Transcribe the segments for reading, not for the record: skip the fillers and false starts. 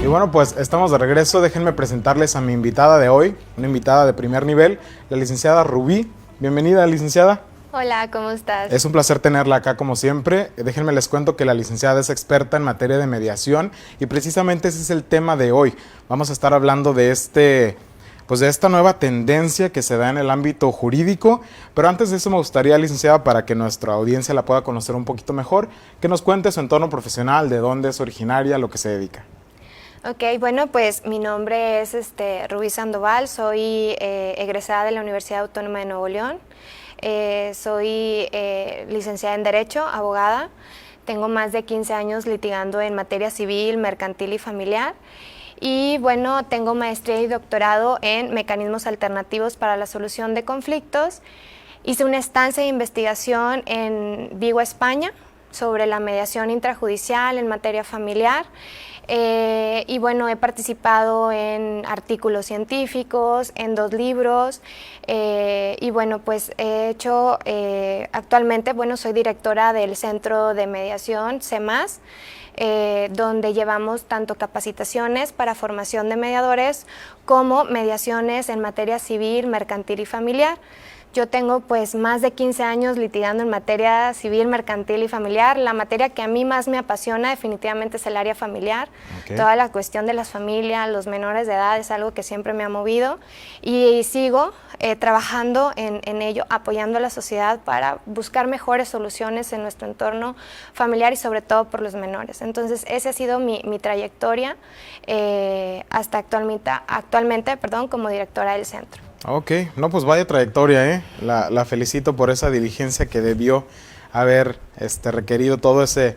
Y bueno, pues estamos de regreso. Déjenme presentarles a mi invitada de hoy, una invitada de primer nivel, la licenciada Rubí. Bienvenida, licenciada. Hola, ¿cómo estás? Es un placer tenerla acá como siempre. Déjenme les cuento que la licenciada es experta en materia de mediación y precisamente ese es el tema de hoy. Vamos a estar hablando de de esta nueva tendencia que se da en el ámbito jurídico, pero antes de eso me gustaría, licenciada, para que nuestra audiencia la pueda conocer un poquito mejor, que nos cuente su entorno profesional, de dónde es originaria, a lo que se dedica. Ok, bueno, pues mi nombre es Rubí Sandoval, soy egresada de la Universidad Autónoma de Nuevo León, soy licenciada en Derecho, abogada, tengo más de 15 años litigando en materia civil, mercantil y familiar. Y bueno, tengo maestría y doctorado en mecanismos alternativos para la solución de conflictos. Hice una estancia de investigación en Vigo, España, sobre la mediación intrajudicial en materia familiar. Y bueno, he participado en artículos científicos, en 2 libros, y bueno, pues he hecho, actualmente, bueno, soy directora del Centro de Mediación, CEMAS, donde llevamos tanto capacitaciones para formación de mediadores como mediaciones en materia civil, mercantil y familiar. Yo tengo pues más de 15 años litigando en materia civil, mercantil y familiar. La materia que a mí más me apasiona definitivamente es el área familiar. Okay. Toda la cuestión de las familias, los menores de edad es algo que siempre me ha movido y sigo trabajando en ello, apoyando a la sociedad para buscar mejores soluciones en nuestro entorno familiar y sobre todo por los menores. Entonces esa ha sido mi trayectoria hasta actualmente como directora del centro. Ok, no, pues vaya trayectoria, ¿eh? La felicito por esa diligencia que debió haber requerido todo ese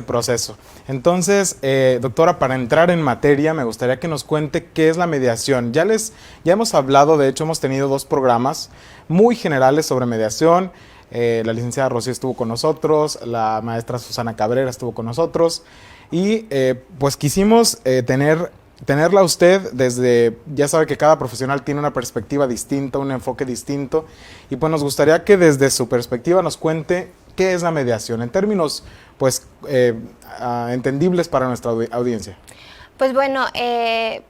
proceso. Entonces, doctora, para entrar en materia, me gustaría que nos cuente qué es la mediación. Ya hemos hablado, de hecho, hemos tenido 2 programas muy generales sobre mediación. La licenciada Rocío estuvo con nosotros, la maestra Susana Cabrera estuvo con nosotros y pues quisimos tenerla a usted desde, ya sabe que cada profesional tiene una perspectiva distinta, un enfoque distinto, y pues nos gustaría que desde su perspectiva nos cuente qué es la mediación, en términos pues entendibles para nuestra audiencia. Pues bueno,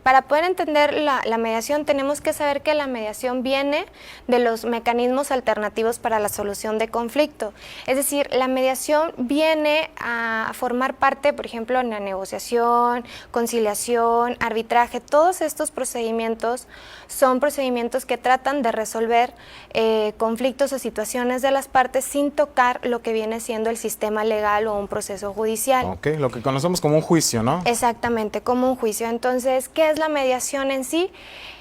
para poder entender la mediación tenemos que saber que la mediación viene de los mecanismos alternativos para la solución de conflicto. Es decir, la mediación viene a formar parte, por ejemplo, en la negociación, conciliación, arbitraje. Todos estos procedimientos son procedimientos que tratan de resolver conflictos o situaciones de las partes sin tocar lo que viene siendo el sistema legal o un proceso judicial. Ok, lo que conocemos como un juicio, ¿no? Exactamente, como un juicio. Entonces, ¿qué es la mediación en sí?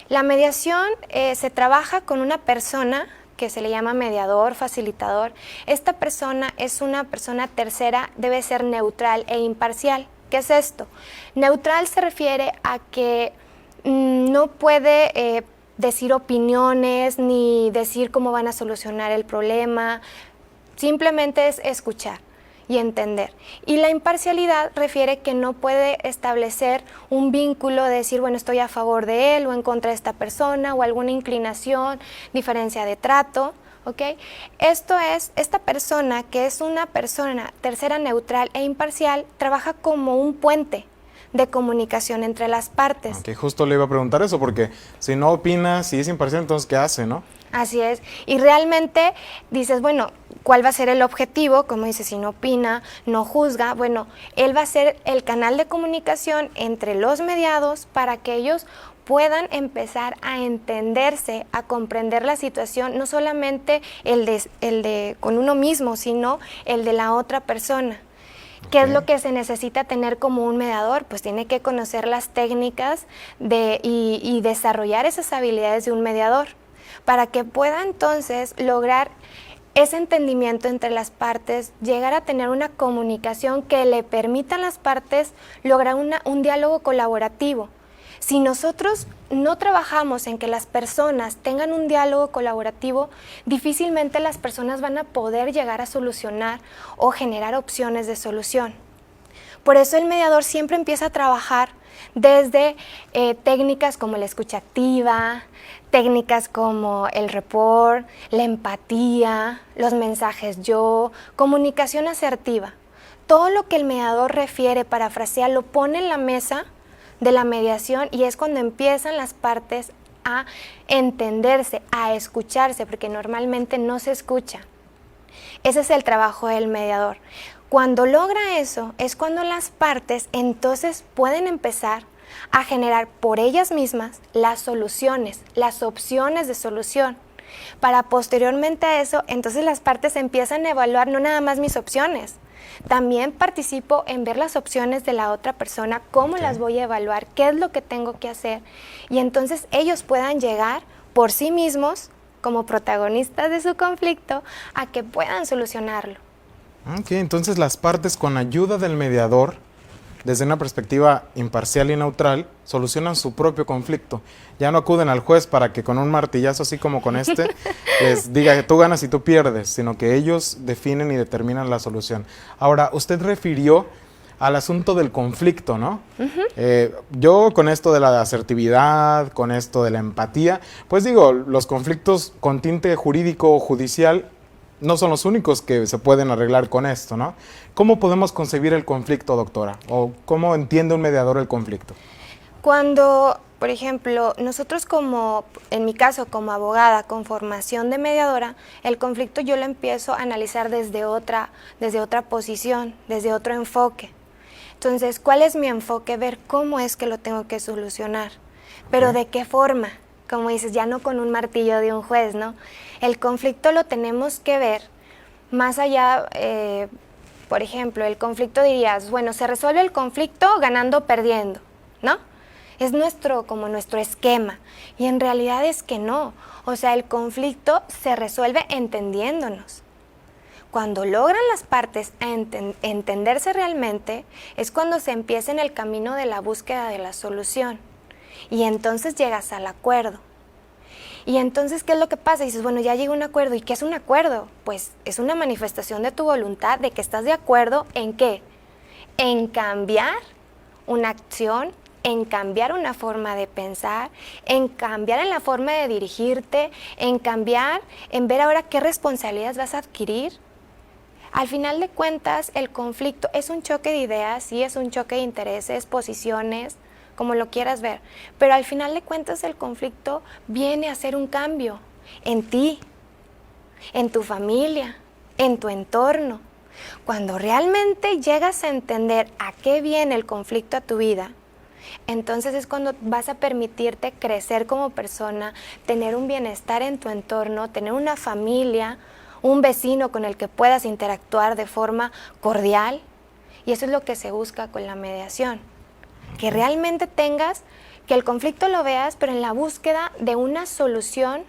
La mediación se trabaja con una persona que se le llama mediador, facilitador. Esta persona es una persona tercera, debe ser neutral e imparcial. ¿Qué es esto? Neutral se refiere a que no puede decir opiniones ni decir cómo van a solucionar el problema, simplemente es escuchar y entender. Y la imparcialidad refiere que no puede establecer un vínculo de decir, bueno, estoy a favor de él o en contra de esta persona o alguna inclinación, diferencia de trato, ¿ok? Esto es, esta persona que es una persona tercera neutral e imparcial trabaja como un puente de comunicación entre las partes. Ok, justo le iba a preguntar eso, porque si no opina, si es imparcial, entonces ¿qué hace, no? Así es, y realmente dices, bueno, ¿cuál va a ser el objetivo? Como dices, si no opina, no juzga, bueno, él va a ser el canal de comunicación entre los mediados para que ellos puedan empezar a entenderse, a comprender la situación, no solamente el de con uno mismo, sino el de la otra persona. ¿Qué es lo que se necesita tener como un mediador? Pues tiene que conocer las técnicas y desarrollar esas habilidades de un mediador para que pueda entonces lograr ese entendimiento entre las partes, llegar a tener una comunicación que le permita a las partes lograr un diálogo colaborativo. Si nosotros no trabajamos en que las personas tengan un diálogo colaborativo, difícilmente las personas van a poder llegar a solucionar o generar opciones de solución. Por eso el mediador siempre empieza a trabajar desde técnicas como la escucha activa, técnicas como el rapport, la empatía, los mensajes yo, comunicación asertiva. Todo lo que el mediador refiere, parafrasea, lo pone en la mesa de la mediación y es cuando empiezan las partes a entenderse, a escucharse, porque normalmente no se escucha. Ese es el trabajo del mediador. Cuando logra eso, es cuando las partes entonces pueden empezar a generar por ellas mismas las soluciones, las opciones de solución. Para posteriormente a eso, entonces las partes empiezan a evaluar no nada más mis opciones, también participo en ver las opciones de la otra persona, cómo las voy a evaluar, qué es lo que tengo que hacer, y entonces ellos puedan llegar por sí mismos, como protagonistas de su conflicto, a que puedan solucionarlo. Ok, entonces las partes con ayuda del mediador, desde una perspectiva imparcial y neutral, solucionan su propio conflicto. Ya no acuden al juez para que con un martillazo así como con este les diga que tú ganas y tú pierdes, sino que ellos definen y determinan la solución. Ahora, usted refirió al asunto del conflicto, ¿no? Yo con esto de la asertividad, con esto de la empatía, pues digo, los conflictos con tinte jurídico o judicial no son los únicos que se pueden arreglar con esto, ¿no? ¿Cómo podemos concebir el conflicto, doctora? ¿O cómo entiende un mediador el conflicto? Cuando, por ejemplo, nosotros como, en mi caso, como abogada con formación de mediadora, el conflicto yo lo empiezo a analizar desde otra posición, desde otro enfoque. Entonces, ¿cuál es mi enfoque? Ver cómo es que lo tengo que solucionar, pero ¿de qué forma? Como dices, ya no con un martillo de un juez, ¿no? El conflicto lo tenemos que ver más allá, por ejemplo, el conflicto dirías, bueno, se resuelve el conflicto ganando o perdiendo, ¿no? Es como nuestro esquema, y en realidad es que no. O sea, el conflicto se resuelve entendiéndonos. Cuando logran las partes entenderse realmente, es cuando se empieza en el camino de la búsqueda de la solución. Y entonces llegas al acuerdo. Y entonces, ¿qué es lo que pasa? Y dices, bueno, ya llegó un acuerdo. ¿Y qué es un acuerdo? Pues es una manifestación de tu voluntad, de que estás de acuerdo en ¿qué? En cambiar una acción, en cambiar una forma de pensar, en cambiar en la forma de dirigirte, en cambiar, en ver ahora qué responsabilidades vas a adquirir. Al final de cuentas, el conflicto es un choque de ideas, sí, es un choque de intereses, posiciones, como lo quieras ver, pero al final de cuentas el conflicto viene a hacer un cambio en ti, en tu familia, en tu entorno. Cuando realmente llegas a entender a qué viene el conflicto a tu vida, entonces es cuando vas a permitirte crecer como persona, tener un bienestar en tu entorno, tener una familia, un vecino con el que puedas interactuar de forma cordial, y eso es lo que se busca con la mediación. Que realmente que el conflicto lo veas, pero en la búsqueda de una solución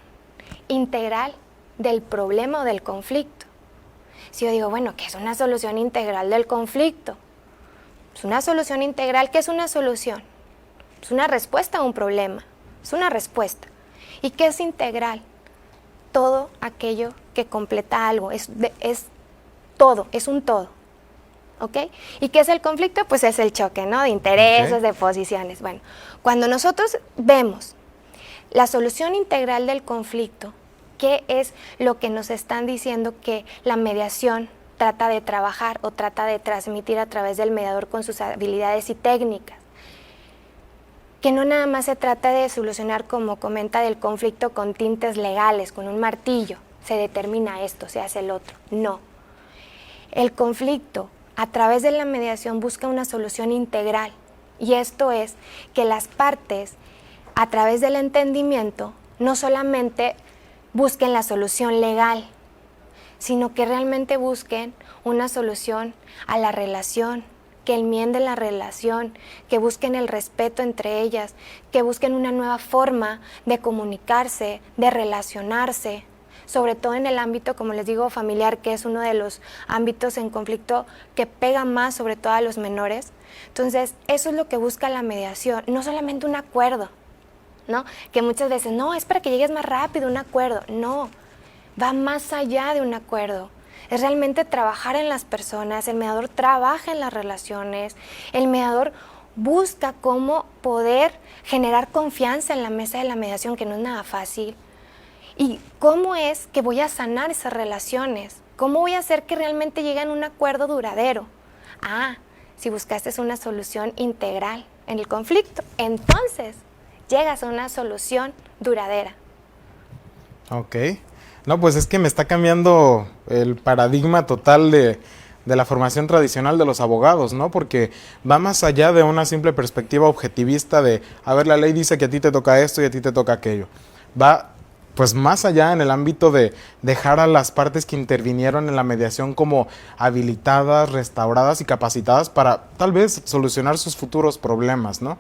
integral del problema o del conflicto. Si yo digo, bueno, ¿qué es una solución integral del conflicto? Es una solución integral, ¿qué es una solución? Es una respuesta a un problema, es una respuesta. ¿Y qué es integral? Todo aquello que completa algo, es todo, es un todo. ¿Ok? ¿Y qué es el conflicto? Pues es el choque, ¿no? De intereses, de posiciones. Bueno, cuando nosotros vemos la solución integral del conflicto, ¿qué es lo que nos están diciendo que la mediación trata de trabajar o trata de transmitir a través del mediador con sus habilidades y técnicas? Que no nada más se trata de solucionar, como comenta, del conflicto con tintes legales, con un martillo, se determina esto, se hace el otro. No. El conflicto a través de la mediación busca una solución integral, y esto es que las partes, a través del entendimiento, no solamente busquen la solución legal, sino que realmente busquen una solución a la relación, que enmienden la relación, que busquen el respeto entre ellas, que busquen una nueva forma de comunicarse, de relacionarse, sobre todo en el ámbito, como les digo, familiar, que es uno de los ámbitos en conflicto que pega más sobre todo a los menores. Entonces, eso es lo que busca la mediación, no solamente un acuerdo, ¿no? Que muchas veces, no, es para que llegues más rápido, un acuerdo. No, va más allá de un acuerdo. Es realmente trabajar en las personas, el mediador trabaja en las relaciones, el mediador busca cómo poder generar confianza en la mesa de la mediación, que no es nada fácil. ¿Y cómo es que voy a sanar esas relaciones? ¿Cómo voy a hacer que realmente lleguen a un acuerdo duradero? Si buscaste una solución integral, en el conflicto, entonces llegas a una solución duradera. Ok. No, pues es que me está cambiando el paradigma total de la formación tradicional de los abogados, ¿no? Porque va más allá de una simple perspectiva objetivista de, a ver, la ley dice que a ti te toca esto y a ti te toca aquello. Va, pues, más allá en el ámbito de dejar a las partes que intervinieron en la mediación como habilitadas, restauradas y capacitadas para, tal vez, solucionar sus futuros problemas, ¿no?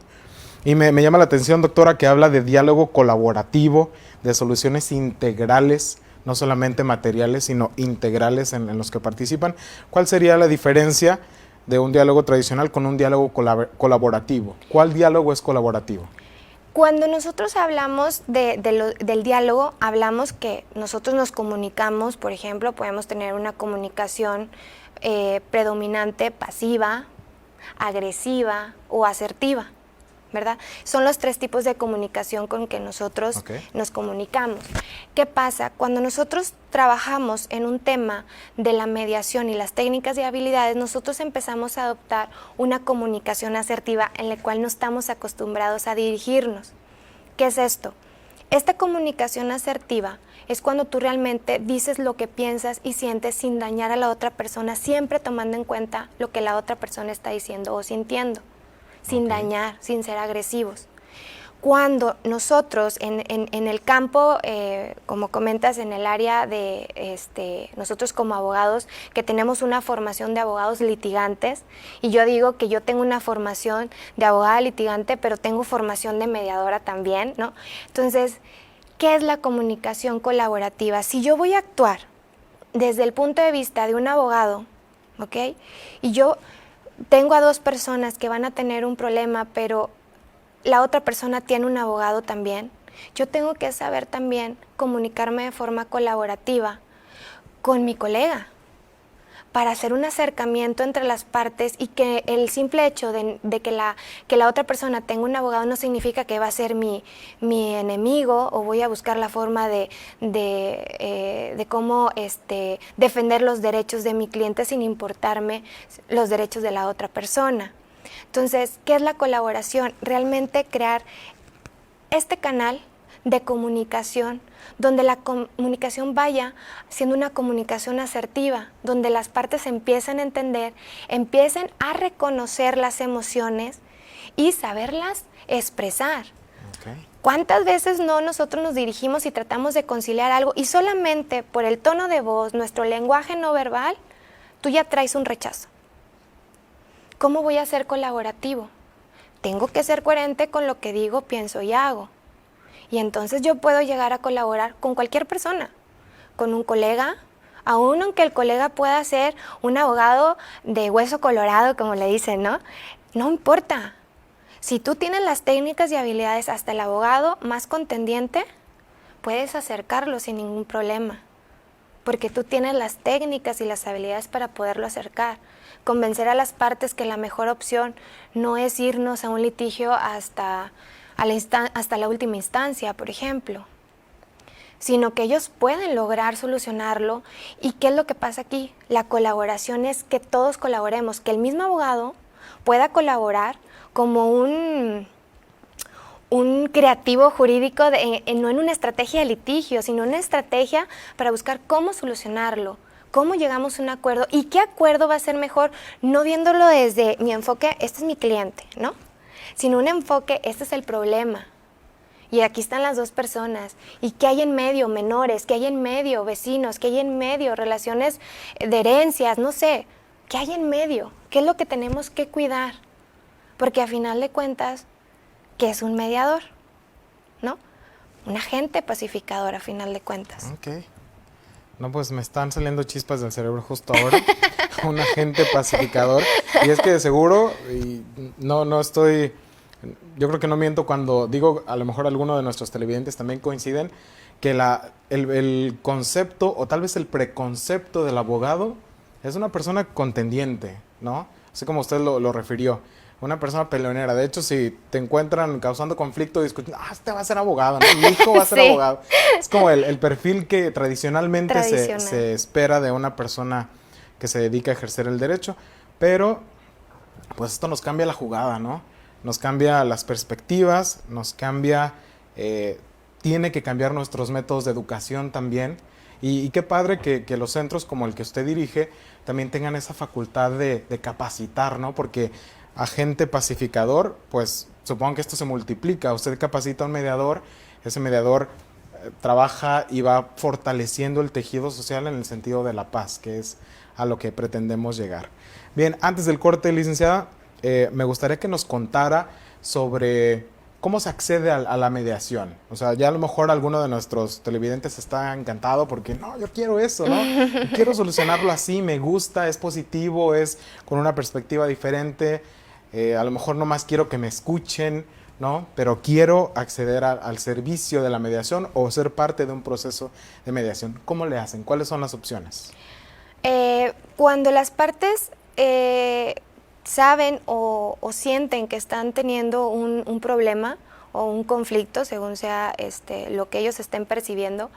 Y me llama la atención, doctora, que habla de diálogo colaborativo, de soluciones integrales, no solamente materiales, sino integrales en los que participan. ¿Cuál sería la diferencia de un diálogo tradicional con un diálogo colaborativo? ¿Cuál diálogo es colaborativo? Cuando nosotros hablamos del diálogo, hablamos que nosotros nos comunicamos, por ejemplo, podemos tener una comunicación predominante pasiva, agresiva o asertiva, ¿verdad? Son los 3 tipos de comunicación con que nosotros nos comunicamos. ¿Qué pasa? Cuando nosotros trabajamos en un tema de la mediación y las técnicas y habilidades, nosotros empezamos a adoptar una comunicación asertiva en la cual no estamos acostumbrados a dirigirnos. ¿Qué es esto? Esta comunicación asertiva es cuando tú realmente dices lo que piensas y sientes sin dañar a la otra persona, siempre tomando en cuenta lo que la otra persona está diciendo o sintiendo, sin dañar, sin ser agresivos. Cuando nosotros en el campo, como comentas, en el área de nosotros como abogados, que tenemos una formación de abogados litigantes, y yo digo que yo tengo una formación de abogada litigante, pero tengo formación de mediadora también, ¿no? Entonces, ¿qué es la comunicación colaborativa? Si yo voy a actuar desde el punto de vista de un abogado, ¿ok? Y yo tengo a 2 personas que van a tener un problema, pero la otra persona tiene un abogado también, yo tengo que saber también comunicarme de forma colaborativa con mi colega para hacer un acercamiento entre las partes, y que el simple hecho de que la otra persona tenga un abogado no significa que va a ser mi enemigo, o voy a buscar la forma de cómo defender los derechos de mi cliente sin importarme los derechos de la otra persona. Entonces, ¿qué es la colaboración? Realmente crear este canal de comunicación, donde la comunicación vaya siendo una comunicación asertiva, donde las partes empiecen a entender, empiecen a reconocer las emociones y saberlas expresar. ¿Cuántas veces nosotros nos dirigimos y tratamos de conciliar algo y solamente por el tono de voz, nuestro lenguaje no verbal, tú ya traes un rechazo? ¿Cómo voy a ser colaborativo? Tengo que ser coherente con lo que digo, pienso y hago. Y entonces yo puedo llegar a colaborar con cualquier persona, con un colega, aun aunque el colega pueda ser un abogado de hueso colorado, como le dicen, ¿no? No importa. Si tú tienes las técnicas y habilidades, hasta el abogado más contendiente, puedes acercarlo sin ningún problema, porque tú tienes las técnicas y las habilidades para poderlo acercar. Convencer a las partes que la mejor opción no es irnos a un litigio hasta la última instancia, por ejemplo, sino que ellos pueden lograr solucionarlo. ¿Y qué es lo que pasa aquí? La colaboración es que todos colaboremos, que el mismo abogado pueda colaborar como un creativo jurídico, no en una estrategia de litigio, sino una estrategia para buscar cómo solucionarlo, cómo llegamos a un acuerdo y qué acuerdo va a ser mejor, no viéndolo desde mi enfoque, este es mi cliente, ¿no? Sino un enfoque, este es el problema. Y aquí están las 2 personas. ¿Y qué hay en medio? Menores, ¿qué hay en medio? Vecinos, ¿qué hay en medio? Relaciones de herencias, no sé. ¿Qué hay en medio? ¿Qué es lo que tenemos que cuidar? Porque a final de cuentas, ¿qué es un mediador? ¿No? Un agente pacificador a final de cuentas. Ok. No, pues me están saliendo chispas del cerebro justo ahora. Un agente pacificador. Y es que de seguro, y no estoy, yo creo que no miento cuando digo, a lo mejor algunos de nuestros televidentes también coinciden, que el concepto o tal vez el preconcepto del abogado es una persona contendiente, ¿no? Así como usted lo refirió. Una persona peleonera. De hecho, si te encuentran causando conflicto, discutiendo, este va a ser abogado, ¿no? Mi hijo va a ser abogado. Es como el perfil que tradicionalmente se espera de una persona que se dedica a ejercer el derecho. Pero, pues esto nos cambia la jugada, ¿no? nos cambia las perspectivas, nos cambia, tiene que cambiar nuestros métodos de educación también. Y qué padre que los centros como el que usted dirige también tengan esa facultad de capacitar, ¿no? Porque agente pacificador, pues supongo que esto se multiplica. Usted capacita a un mediador, ese mediador trabaja y va fortaleciendo el tejido social en el sentido de la paz, que es a lo que pretendemos llegar. Bien, antes del corte, licenciada, me gustaría que nos contara sobre cómo se accede a la mediación. O sea, ya a lo mejor alguno de nuestros televidentes está encantado porque no, yo quiero eso, ¿no? Yo quiero solucionarlo así, me gusta, es positivo, es con una perspectiva diferente. A lo mejor nomás quiero que me escuchen, ¿no? Pero quiero acceder al servicio de la mediación o ser parte de un proceso de mediación. ¿Cómo le hacen? ¿Cuáles son las opciones? Cuando las partes saben o sienten que están teniendo un problema o un conflicto, según sea lo que ellos estén percibiendo,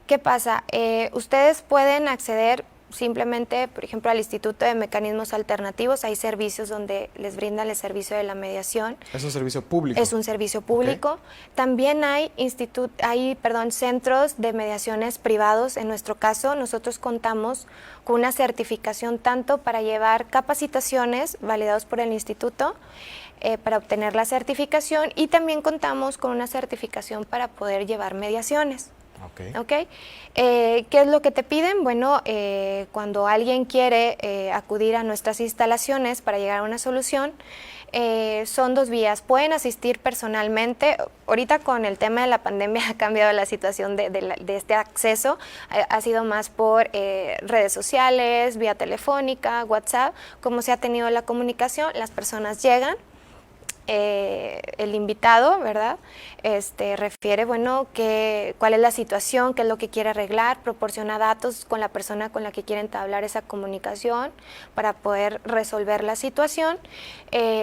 ¿qué pasa? Ustedes pueden acceder simplemente, por ejemplo, al Instituto de Mecanismos Alternativos. Hay servicios donde les brindan el servicio de la mediación. ¿Es un servicio público? Es un servicio público. Okay. También hay centros de mediaciones privados. En nuestro caso, nosotros contamos con una certificación tanto para llevar capacitaciones validados por el instituto, para obtener la certificación, y también contamos con una certificación para poder llevar mediaciones. Okay. ¿Qué es lo que te piden? Bueno, cuando alguien quiere acudir a nuestras instalaciones para llegar a una solución, son dos vías. Pueden asistir personalmente. Ahorita con el tema de la pandemia ha cambiado la situación de este acceso. Ha sido más por redes sociales, vía telefónica, WhatsApp. Como se ha tenido la comunicación, las personas llegan. El invitado, ¿verdad? Refiere, bueno, cuál es la situación, qué es lo que quiere arreglar, proporciona datos con la persona con la que quiere entablar esa comunicación para poder resolver la situación.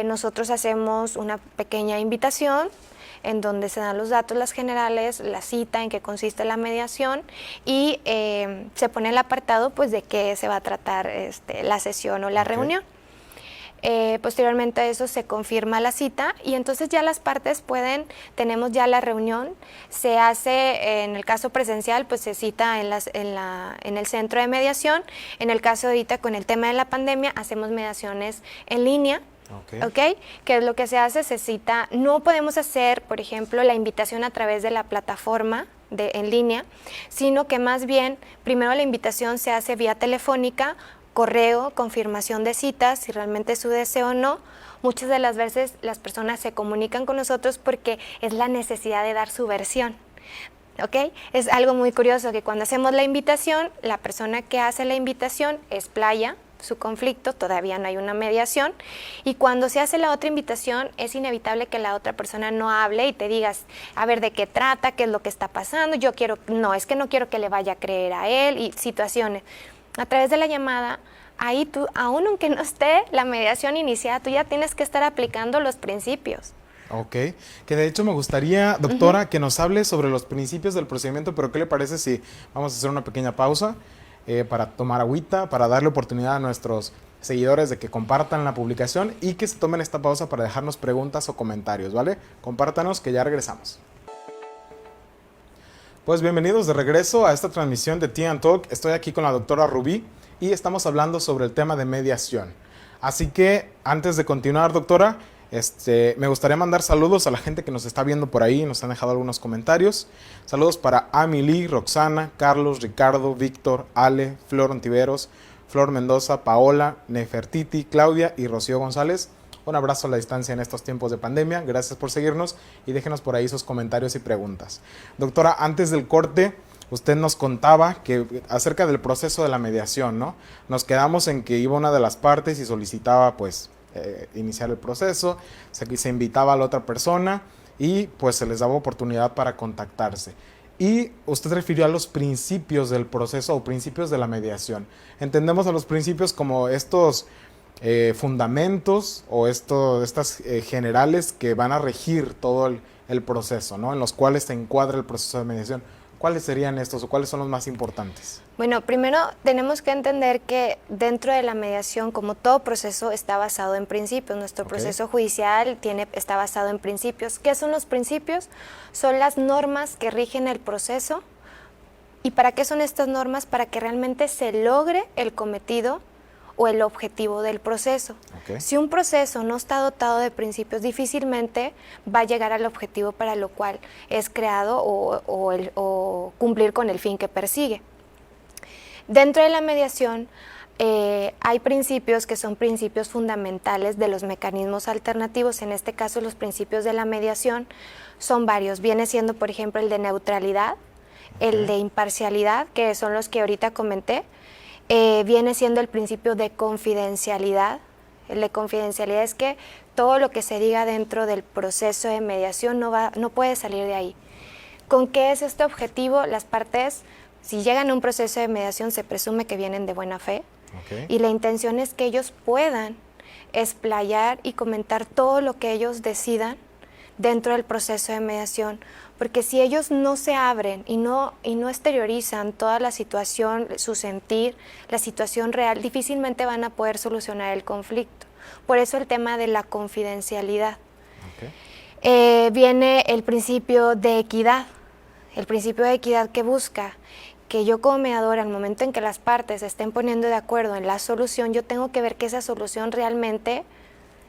Nosotros hacemos una pequeña invitación en donde se dan los datos, las generales, la cita, en qué consiste la mediación, y se pone el apartado, pues, de qué se va a tratar la sesión o la reunión. Posteriormente a eso se confirma la cita y entonces ya las partes tenemos ya la reunión, se hace, en el caso presencial, pues se cita en el centro de mediación. En el caso de ahorita con el tema de la pandemia, hacemos mediaciones en línea. Okay. ¿Qué es lo que se hace? Se cita. No podemos hacer, por ejemplo, la invitación a través de la plataforma en línea, sino que más bien, primero la invitación se hace vía telefónica, correo, confirmación de citas, si realmente es su deseo o no. Muchas de las veces las personas se comunican con nosotros porque es la necesidad de dar su versión. ¿Okay? Es algo muy curioso que cuando hacemos la invitación, la persona que hace la invitación explaya su conflicto, todavía no hay una mediación, y cuando se hace la otra invitación es inevitable que la otra persona no hable y te digas, a ver, de qué trata, qué es lo que está pasando, es que no quiero que le vaya a creer a él, y situaciones. A través de la llamada, ahí tú, aún aunque no esté la mediación iniciada, tú ya tienes que estar aplicando los principios. Ok, que de hecho me gustaría, doctora, que nos hable sobre los principios del procedimiento, pero ¿qué le parece si vamos a hacer una pequeña pausa para tomar agüita, para darle oportunidad a nuestros seguidores de que compartan la publicación y que se tomen esta pausa para dejarnos preguntas o comentarios, ¿vale? Compártanos que ya regresamos. Pues bienvenidos de regreso a esta transmisión de Tea and Talk. Estoy aquí con la doctora Rubí y estamos hablando sobre el tema de mediación. Así que antes de continuar, doctora, me gustaría mandar saludos a la gente que nos está viendo por ahí, nos han dejado algunos comentarios. Saludos para Amily, Roxana, Carlos, Ricardo, Víctor, Ale, Flor Ontiveros, Flor Mendoza, Paola, Nefertiti, Claudia y Rocío González. Un abrazo a la distancia en estos tiempos de pandemia. Gracias por seguirnos y déjenos por ahí sus comentarios y preguntas. Doctora, antes del corte, usted nos contaba acerca del proceso de la mediación, ¿no? Nos quedamos en que iba una de las partes y solicitaba, pues, iniciar el proceso, se invitaba a la otra persona y, pues, se les daba oportunidad para contactarse. Y usted refirió a los principios del proceso o principios de la mediación. Entendemos a los principios como estos fundamentos o estas generales que van a regir todo el proceso, ¿no? En los cuales se encuadra el proceso de mediación. ¿Cuáles serían estos o cuáles son los más importantes? Bueno, primero tenemos que entender que dentro de la mediación, como todo proceso, está basado en principios. Nuestro proceso judicial está basado en principios. ¿Qué son los principios? Son las normas que rigen el proceso. ¿Y para qué son estas normas? Para que realmente se logre el cometido o el objetivo del proceso. Si un proceso no está dotado de principios, difícilmente va a llegar al objetivo para lo cual es creado o cumplir con el fin que persigue. Dentro de la mediación hay principios que son principios fundamentales de los mecanismos alternativos. En este caso, los principios de la mediación son varios. Viene siendo, por ejemplo, el de neutralidad, el de imparcialidad, que son los que ahorita comenté. Viene siendo el principio de confidencialidad. El de confidencialidad es que todo lo que se diga dentro del proceso de mediación no puede salir de ahí. ¿Con qué es este objetivo? Las partes, si llegan a un proceso de mediación, se presume que vienen de buena fe, y la intención es que ellos puedan explayar y comentar todo lo que ellos decidan dentro del proceso de mediación, porque si ellos no se abren y no exteriorizan toda la situación, su sentir, la situación real, difícilmente van a poder solucionar el conflicto. Por eso el tema de la confidencialidad. Viene el principio de equidad. El principio de equidad que busca que yo como mediador, al momento en que las partes se estén poniendo de acuerdo en la solución, yo tengo que ver que esa solución realmente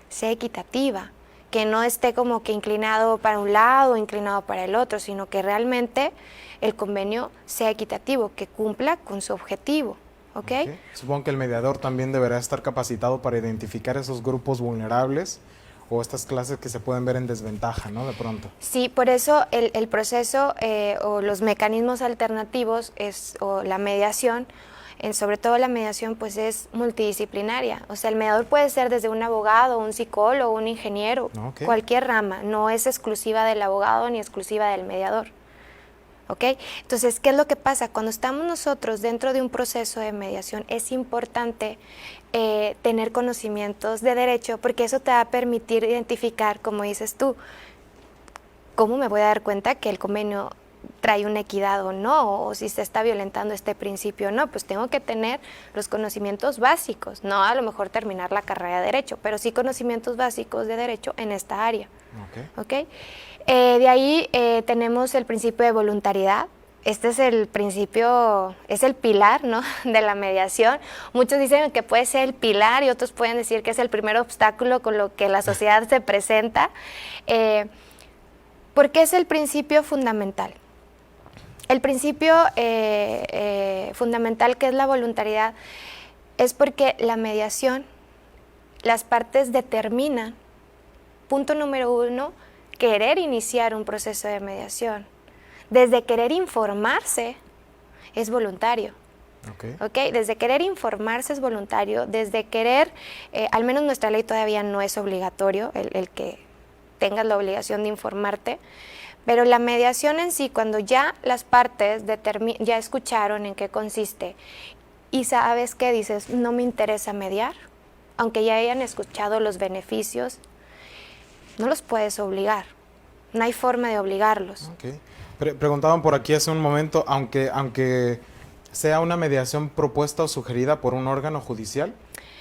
sea equitativa, que no esté como que inclinado para un lado o inclinado para el otro, sino que realmente el convenio sea equitativo, que cumpla con su objetivo. Supongo que el mediador también deberá estar capacitado para identificar esos grupos vulnerables o estas clases que se pueden ver en desventaja, ¿no? De pronto. Sí, por eso el proceso o los mecanismos alternativos o la mediación, sobre todo la mediación, pues es multidisciplinaria. O sea, el mediador puede ser desde un abogado, un psicólogo, un ingeniero, cualquier rama. No es exclusiva del abogado ni exclusiva del mediador. Entonces, ¿qué es lo que pasa? Cuando estamos nosotros dentro de un proceso de mediación, es importante tener conocimientos de derecho, porque eso te va a permitir identificar, como dices tú, ¿cómo me voy a dar cuenta que el convenio trae una equidad o no, o si se está violentando este principio o no? Pues tengo que tener los conocimientos básicos, no a lo mejor terminar la carrera de Derecho, pero sí conocimientos básicos de Derecho en esta área. De ahí tenemos el principio de voluntariedad. Este es el principio, es el pilar, ¿no?, de la mediación. Muchos dicen que puede ser el pilar y otros pueden decir que es el primer obstáculo con lo que la sociedad se presenta, porque es el principio fundamental. El principio fundamental, que es la voluntariedad, es porque la mediación, las partes determinan, punto número 1, querer iniciar un proceso de mediación. Desde querer informarse es voluntario. Desde querer informarse es voluntario, desde querer, al menos nuestra ley todavía no es obligatorio el que tengas la obligación de informarte, pero la mediación en sí, cuando ya las partes ya escucharon en qué consiste y sabes que dices, no me interesa mediar, aunque ya hayan escuchado los beneficios, no los puedes obligar, no hay forma de obligarlos. Preguntaban por aquí hace un momento, aunque sea una mediación propuesta o sugerida por un órgano judicial,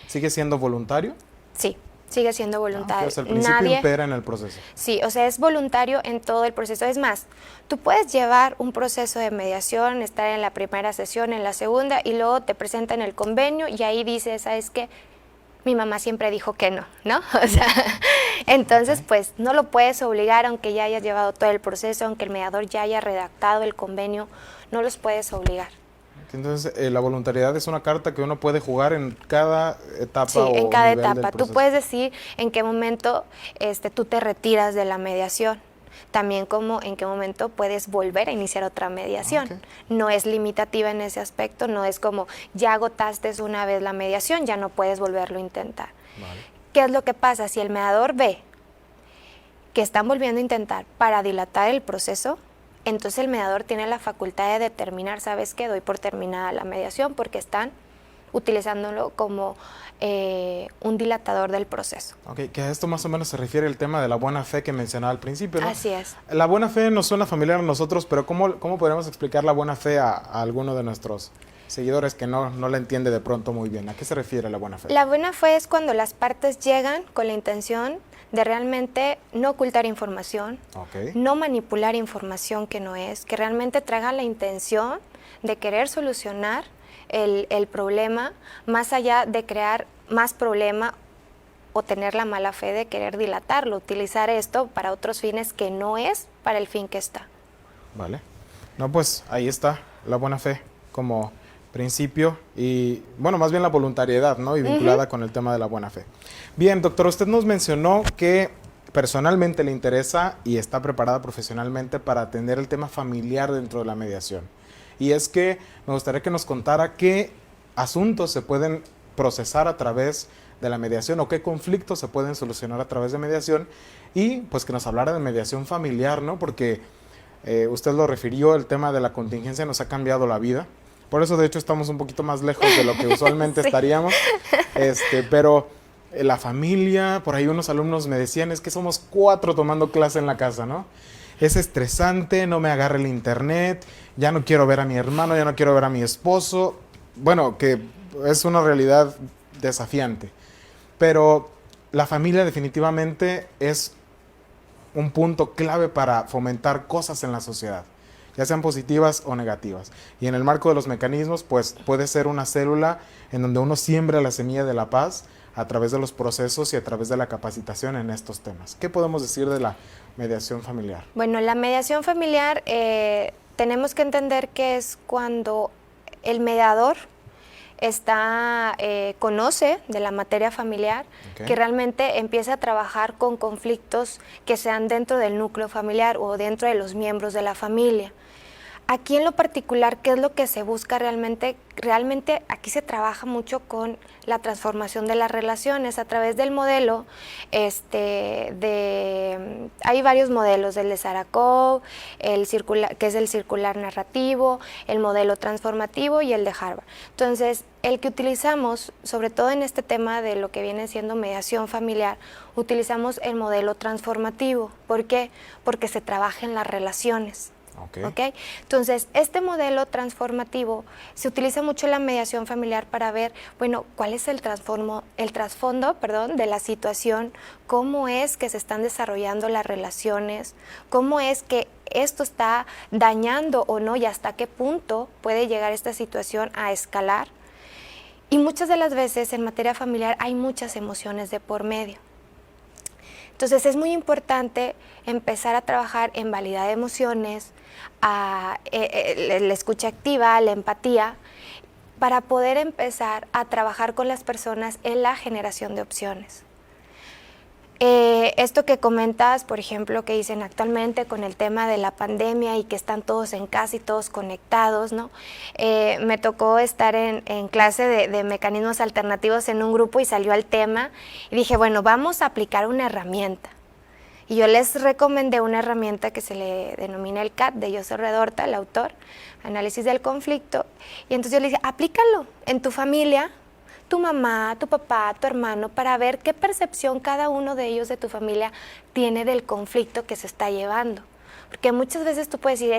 ¿sigue siendo voluntario? Sí, sigue siendo voluntario. Pues el principio impera en el proceso. Sí, o sea, es voluntario en todo el proceso. Es más, tú puedes llevar un proceso de mediación, estar en la primera sesión, en la segunda, y luego te presentan el convenio y ahí dices, ¿sabes qué? Mi mamá siempre dijo que no, ¿no? O sea, entonces pues no lo puedes obligar, aunque ya hayas llevado todo el proceso, aunque el mediador ya haya redactado el convenio, no los puedes obligar. Entonces, la voluntariedad es una carta que uno puede jugar en cada etapa. Sí, en cada etapa. Tú puedes decir en qué momento tú te retiras de la mediación. También como en qué momento puedes volver a iniciar otra mediación. No es limitativa en ese aspecto, no es como ya agotaste una vez la mediación, ya no puedes volverlo a intentar. ¿Qué es lo que pasa? Si el mediador ve que están volviendo a intentar para dilatar el proceso, entonces el mediador tiene la facultad de determinar, ¿sabes qué? Doy por terminada la mediación porque están utilizándolo como un dilatador del proceso. Ok, que a esto más o menos se refiere el tema de la buena fe que mencionaba al principio, ¿no? Así es. La buena fe nos suena familiar a nosotros, pero ¿cómo podríamos explicar la buena fe a alguno de nuestros seguidores que no la entiende de pronto muy bien? ¿A qué se refiere la buena fe? La buena fe es cuando las partes llegan con la intención de realmente no ocultar información, no manipular información que no es, que realmente traigan la intención de querer solucionar el problema, más allá de crear más problema o tener la mala fe de querer dilatarlo, utilizar esto para otros fines que no es para el fin que está. Vale. No, pues ahí está la buena fe como principio y, bueno, más bien la voluntariedad, ¿no? Y vinculada con el tema de la buena fe. Bien, doctor, usted nos mencionó que personalmente le interesa y está preparada profesionalmente para atender el tema familiar dentro de la mediación. Y es que me gustaría que nos contara qué asuntos se pueden procesar a través de la mediación o qué conflictos se pueden solucionar a través de mediación y pues que nos hablara de mediación familiar, ¿no? Porque usted lo refirió, el tema de la contingencia nos ha cambiado la vida. Por eso, de hecho, estamos un poquito más lejos de lo que usualmente sí estaríamos. Pero la familia, por ahí unos alumnos me decían, es que somos 4 tomando clase en la casa, ¿no? Es estresante, no me agarra el internet, ya no quiero ver a mi hermano, ya no quiero ver a mi esposo. Bueno, que es una realidad desafiante. Pero la familia definitivamente es un punto clave para fomentar cosas en la sociedad, ya sean positivas o negativas. Y en el marco de los mecanismos, pues puede ser una célula en donde uno siembra la semilla de la paz a través de los procesos y a través de la capacitación en estos temas. ¿Qué podemos decir de la mediación familiar? Bueno, la mediación familiar tenemos que entender que es cuando el mediador conoce de la materia familiar, que realmente empieza a trabajar con conflictos que sean dentro del núcleo familiar o dentro de los miembros de la familia. Aquí en lo particular, ¿qué es lo que se busca realmente? Realmente aquí se trabaja mucho con la transformación de las relaciones a través del modelo, hay varios modelos, el de Sarakov, que es el circular narrativo, el modelo transformativo y el de Harvard. Entonces, el que utilizamos, sobre todo en este tema de lo que viene siendo mediación familiar, utilizamos el modelo transformativo. ¿Por qué? Porque se trabaja en las relaciones. ¿Okay? Entonces, este modelo transformativo se utiliza mucho en la mediación familiar para ver, bueno, cuál es el trasfondo, de la situación, cómo es que se están desarrollando las relaciones, cómo es que esto está dañando o no y hasta qué punto puede llegar esta situación a escalar. Y muchas de las veces en materia familiar hay muchas emociones de por medio. Entonces es muy importante empezar a trabajar en validar emociones, la escucha activa, la empatía, para poder empezar a trabajar con las personas en la generación de opciones. Esto que comentas, por ejemplo, que dicen actualmente con el tema de la pandemia y que están todos en casa y todos conectados, ¿no? Me tocó estar en clase de mecanismos alternativos en un grupo y salió el tema y dije, bueno, vamos a aplicar una herramienta. Y yo les recomendé una herramienta que se le denomina el CAT, de Joseph Redorta, el autor, Análisis del Conflicto. Y entonces yo le dije, aplícalo en tu familia, tu mamá, tu papá, tu hermano, para ver qué percepción cada uno de ellos de tu familia tiene del conflicto que se está llevando. Porque muchas veces tú puedes decir,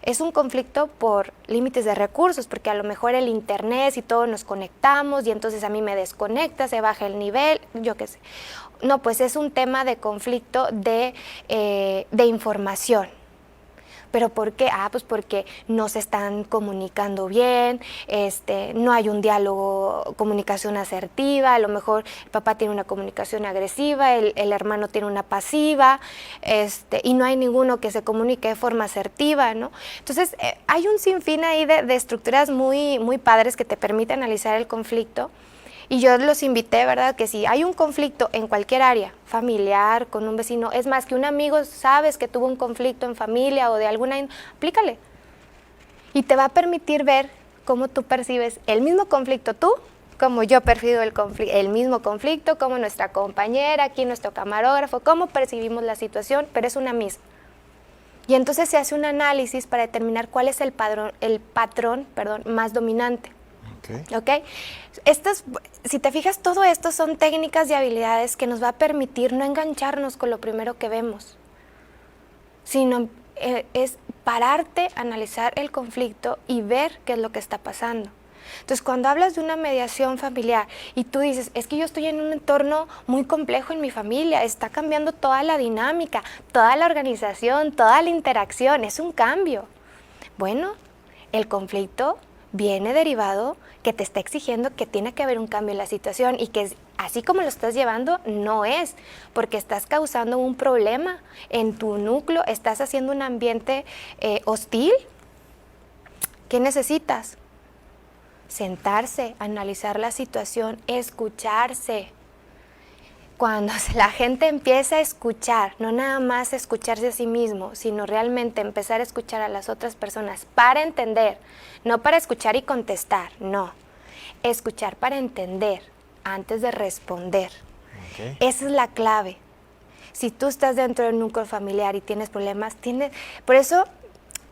es un conflicto por límites de recursos, porque a lo mejor el internet, si todos nos conectamos y entonces a mí me desconecta, se baja el nivel, yo qué sé. No, pues es un tema de conflicto de información. ¿Pero por qué? Pues porque no se están comunicando bien, no hay un diálogo, comunicación asertiva, a lo mejor el papá tiene una comunicación agresiva, el hermano tiene una pasiva, y no hay ninguno que se comunique de forma asertiva, ¿no? Entonces, hay un sinfín ahí de estructuras muy, muy padres que te permiten analizar el conflicto. Y yo los invité, ¿verdad? Que si hay un conflicto en cualquier área, familiar, con un vecino, es más que un amigo sabes que tuvo un conflicto en familia o de alguna, aplícale. Y te va a permitir ver cómo tú percibes el mismo conflicto tú, como yo percibo el mismo conflicto, como nuestra compañera, aquí nuestro camarógrafo, cómo percibimos la situación, pero es una misma. Y entonces se hace un análisis para determinar cuál es el patrón más dominante. ¿Ok? Estas, si te fijas, todo esto son técnicas y habilidades que nos va a permitir no engancharnos con lo primero que vemos, sino es pararte, analizar el conflicto y ver qué es lo que está pasando. Entonces, cuando hablas de una mediación familiar y tú dices, es que yo estoy en un entorno muy complejo en mi familia, está cambiando toda la dinámica, toda la organización, toda la interacción, es un cambio. Bueno, el conflicto viene derivado que te está exigiendo que tiene que haber un cambio en la situación y que así como lo estás llevando, no es, porque estás causando un problema en tu núcleo, estás haciendo un ambiente hostil. ¿Qué necesitas? Sentarse, analizar la situación, escucharse. Cuando la gente empieza a escuchar, no nada más escucharse a sí mismo, sino realmente empezar a escuchar a las otras personas para entender, no para escuchar y contestar, no. Escuchar para entender antes de responder. Okay. Esa es la clave. Si tú estás dentro de un núcleo familiar y tienes problemas, por eso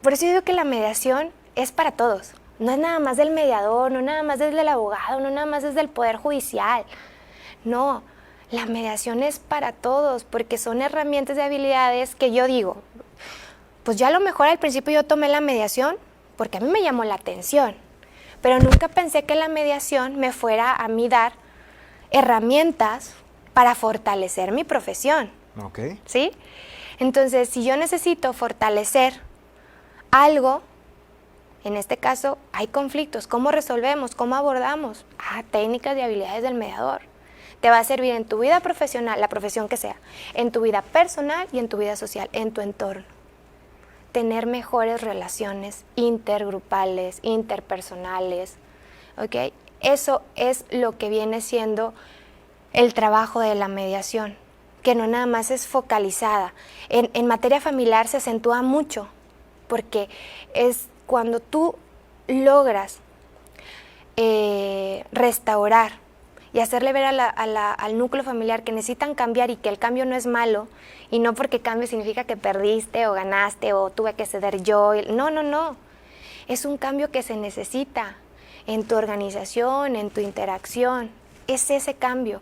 digo que la mediación es para todos. No es nada más del mediador, no nada más desde el abogado, no nada más desde el poder judicial. No, la mediación es para todos porque son herramientas de habilidades que yo digo, pues yo a lo mejor al principio yo tomé la mediación porque a mí me llamó la atención, pero nunca pensé que la mediación me fuera a mí dar herramientas para fortalecer mi profesión. Okay. ¿Sí? Entonces, si yo necesito fortalecer algo, en este caso, hay conflictos. ¿Cómo resolvemos? ¿Cómo abordamos? Técnicas y habilidades del mediador. Te va a servir en tu vida profesional, la profesión que sea, en tu vida personal y en tu vida social, en tu entorno. Tener mejores relaciones intergrupales, interpersonales. ¿Ok? Eso es lo que viene siendo el trabajo de la mediación, que no nada más es focalizada. En materia familiar se acentúa mucho, porque es cuando tú logras restaurar y hacerle ver al núcleo familiar que necesitan cambiar y que el cambio no es malo, y no porque cambio significa que perdiste o ganaste o tuve que ceder yo. No. Es un cambio que se necesita en tu organización, en tu interacción. Es ese cambio.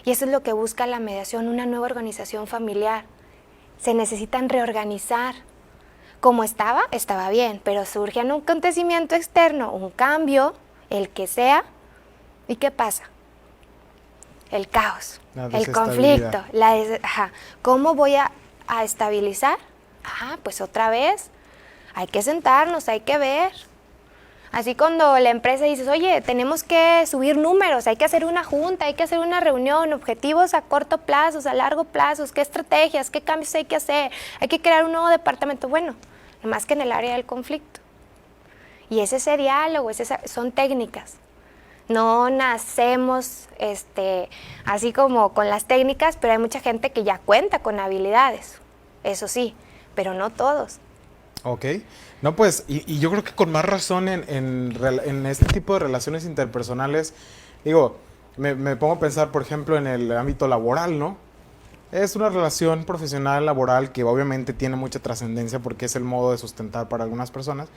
Y eso es lo que busca la mediación, una nueva organización familiar. Se necesitan reorganizar. Como estaba bien, pero surge un acontecimiento externo, un cambio, el que sea, ¿y qué pasa? El caos, el conflicto, ¿Cómo voy a estabilizar? Pues otra vez, hay que sentarnos, hay que ver. Así cuando la empresa dice, oye, tenemos que subir números, hay que hacer una junta, hay que hacer una reunión, objetivos a corto plazo, a largo plazo, qué estrategias, qué cambios hay que hacer, hay que crear un nuevo departamento. Bueno, más que en el área del conflicto. Y es ese diálogo, son técnicas. No nacemos así como con las técnicas, pero hay mucha gente que ya cuenta con habilidades, eso sí, pero no todos. Ok. No, pues, y yo creo que con más razón en este tipo de relaciones interpersonales, digo, me pongo a pensar, por ejemplo, en el ámbito laboral, ¿no? Es una relación profesional, laboral, que obviamente tiene mucha trascendencia porque es el modo de sustentar para algunas personas,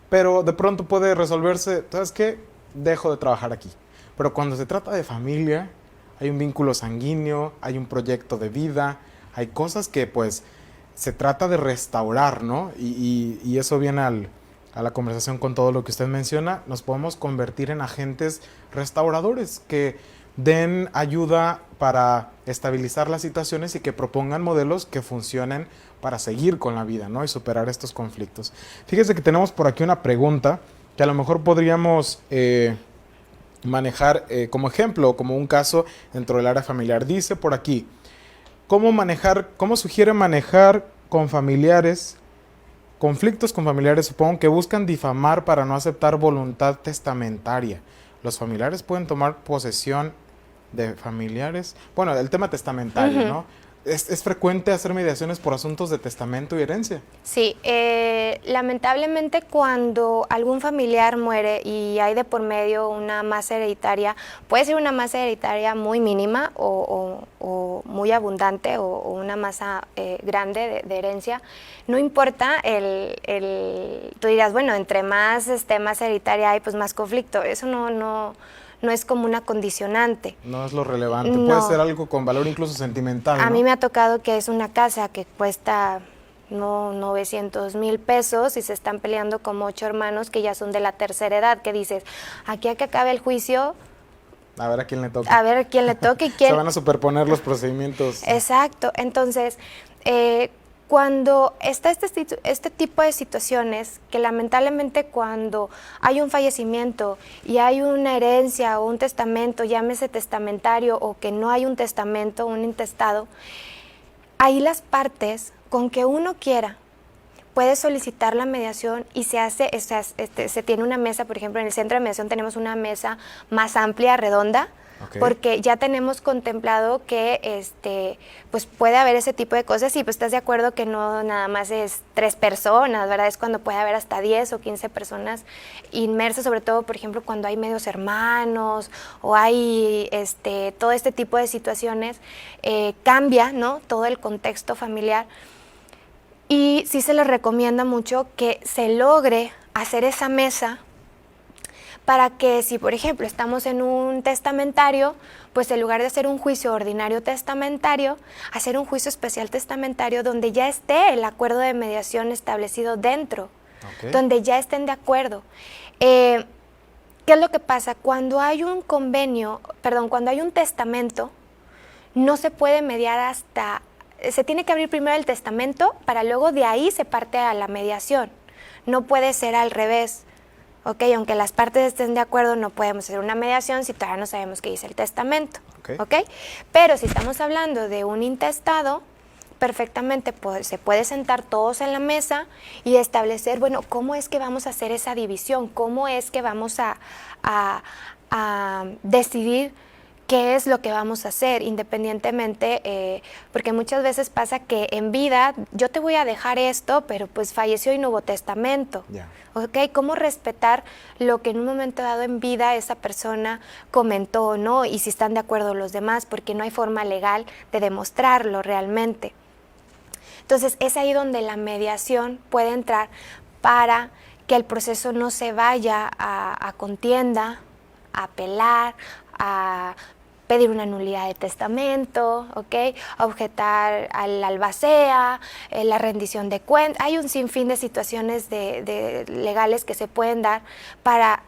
pero de pronto puede resolverse, ¿sabes qué? Dejo de trabajar aquí. Pero cuando se trata de familia, hay un vínculo sanguíneo, hay un proyecto de vida, hay cosas que pues se trata de restaurar, ¿no? Y eso viene a la conversación con todo lo que usted menciona. Nos podemos convertir en agentes restauradores que den ayuda para estabilizar las situaciones y que propongan modelos que funcionen para seguir con la vida, ¿no? Y superar estos conflictos. Fíjese que tenemos por aquí una pregunta que a lo mejor podríamos manejar como ejemplo, como un caso dentro del área familiar. Dice por aquí, ¿cómo sugiere manejar con familiares, conflictos con familiares, supongo, que buscan difamar para no aceptar voluntad testamentaria? ¿Los familiares pueden tomar posesión de familiares? Bueno, el tema testamentario, ¿no? ¿Es frecuente hacer mediaciones por asuntos de testamento y herencia? Sí, lamentablemente cuando algún familiar muere y hay de por medio una masa hereditaria, puede ser una masa hereditaria muy mínima o muy abundante o una masa grande de herencia, no importa, tú dirás, bueno, entre más masa hereditaria hay, pues más conflicto, eso no es como una condicionante. No es lo relevante, No. puede ser algo con valor incluso sentimental, A ¿no? mí me ha tocado que es una casa que cuesta 900,000 pesos y se están peleando como 8 hermanos que ya son de la tercera edad, que dices, aquí a que acabe el juicio, A ver a quién le toca. a ver quién le toca y quién... Se van a superponer los procedimientos. Exacto, entonces... cuando está este tipo de situaciones, que lamentablemente cuando hay un fallecimiento y hay una herencia o un testamento, llámese testamentario o que no hay un testamento, un intestado, ahí las partes, con que uno quiera, puede solicitar la mediación y se hace, se tiene una mesa, por ejemplo, en el centro de mediación tenemos una mesa más amplia, redonda, Okay. porque ya tenemos contemplado que pues puede haber ese tipo de cosas y pues estás de acuerdo que no nada más es 3 personas, ¿verdad? Es cuando puede haber hasta 10 o 15 personas inmersas, sobre todo, por ejemplo, cuando hay medios hermanos o hay todo este tipo de situaciones, cambia, ¿no? Todo el contexto familiar. Y sí se les recomienda mucho que se logre hacer esa mesa para que si, por ejemplo, estamos en un testamentario, pues en lugar de hacer un juicio ordinario testamentario, hacer un juicio especial testamentario donde ya esté el acuerdo de mediación establecido dentro, Okay. donde ya estén de acuerdo. ¿Qué es lo que pasa? Cuando hay un convenio, cuando hay un testamento, no se puede mediar se tiene que abrir primero el testamento para luego de ahí se parte a la mediación. No puede ser al revés. Okay, aunque las partes estén de acuerdo, no podemos hacer una mediación si todavía no sabemos qué dice el testamento. Okay. Pero si estamos hablando de un intestado, perfectamente se puede sentar todos en la mesa y establecer, bueno, cómo es que vamos a hacer esa división, cómo es que vamos a decidir qué es lo que vamos a hacer, independientemente, porque muchas veces pasa que en vida yo te voy a dejar esto, pero pues falleció y no hubo testamento. Yeah. ¿Okay? ¿Cómo respetar lo que en un momento dado en vida esa persona comentó o no? Y si están de acuerdo los demás, porque no hay forma legal de demostrarlo realmente. Entonces es ahí donde la mediación puede entrar para que el proceso no se vaya a contienda, a apelar, a pedir una nulidad de testamento, ¿okay? A objetar al albacea, la rendición de cuentas. Hay un sinfín de situaciones legales que se pueden dar para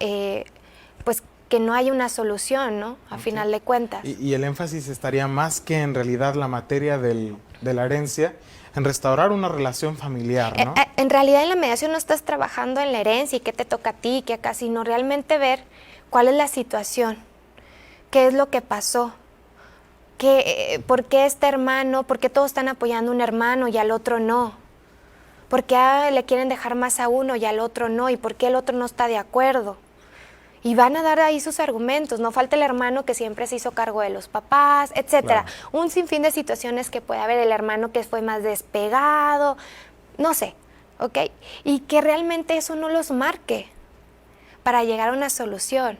pues que no haya una solución, ¿no? A final de cuentas. Y el énfasis estaría más que en realidad la materia de la herencia, en restaurar una relación familiar, ¿no? En realidad en la mediación no estás trabajando en la herencia y qué te toca a ti, qué acá, sino realmente ver cuál es la situación. ¿Qué es lo que pasó? ¿Por qué este hermano? ¿Por qué todos están apoyando a un hermano y al otro no? ¿Por qué le quieren dejar más a uno y al otro no? ¿Y por qué el otro no está de acuerdo? Y van a dar ahí sus argumentos. No falta el hermano que siempre se hizo cargo de los papás, etcétera. Claro. Un sinfín de situaciones que puede haber, el hermano que fue más despegado, no sé, ¿ok? Y que realmente eso no los marque para llegar a una solución.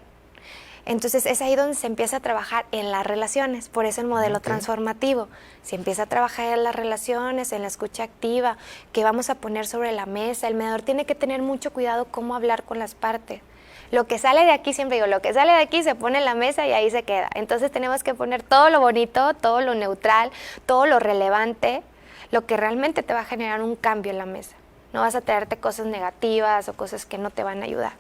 Entonces es ahí donde se empieza a trabajar en las relaciones, por eso el modelo transformativo. Se empieza a trabajar en las relaciones, en la escucha activa, que vamos a poner sobre la mesa. El mediador tiene que tener mucho cuidado cómo hablar con las partes. Lo que sale de aquí, siempre digo, lo que sale de aquí se pone en la mesa y ahí se queda. Entonces tenemos que poner todo lo bonito, todo lo neutral, todo lo relevante, lo que realmente te va a generar un cambio en la mesa. No vas a traerte cosas negativas o cosas que no te van a ayudar.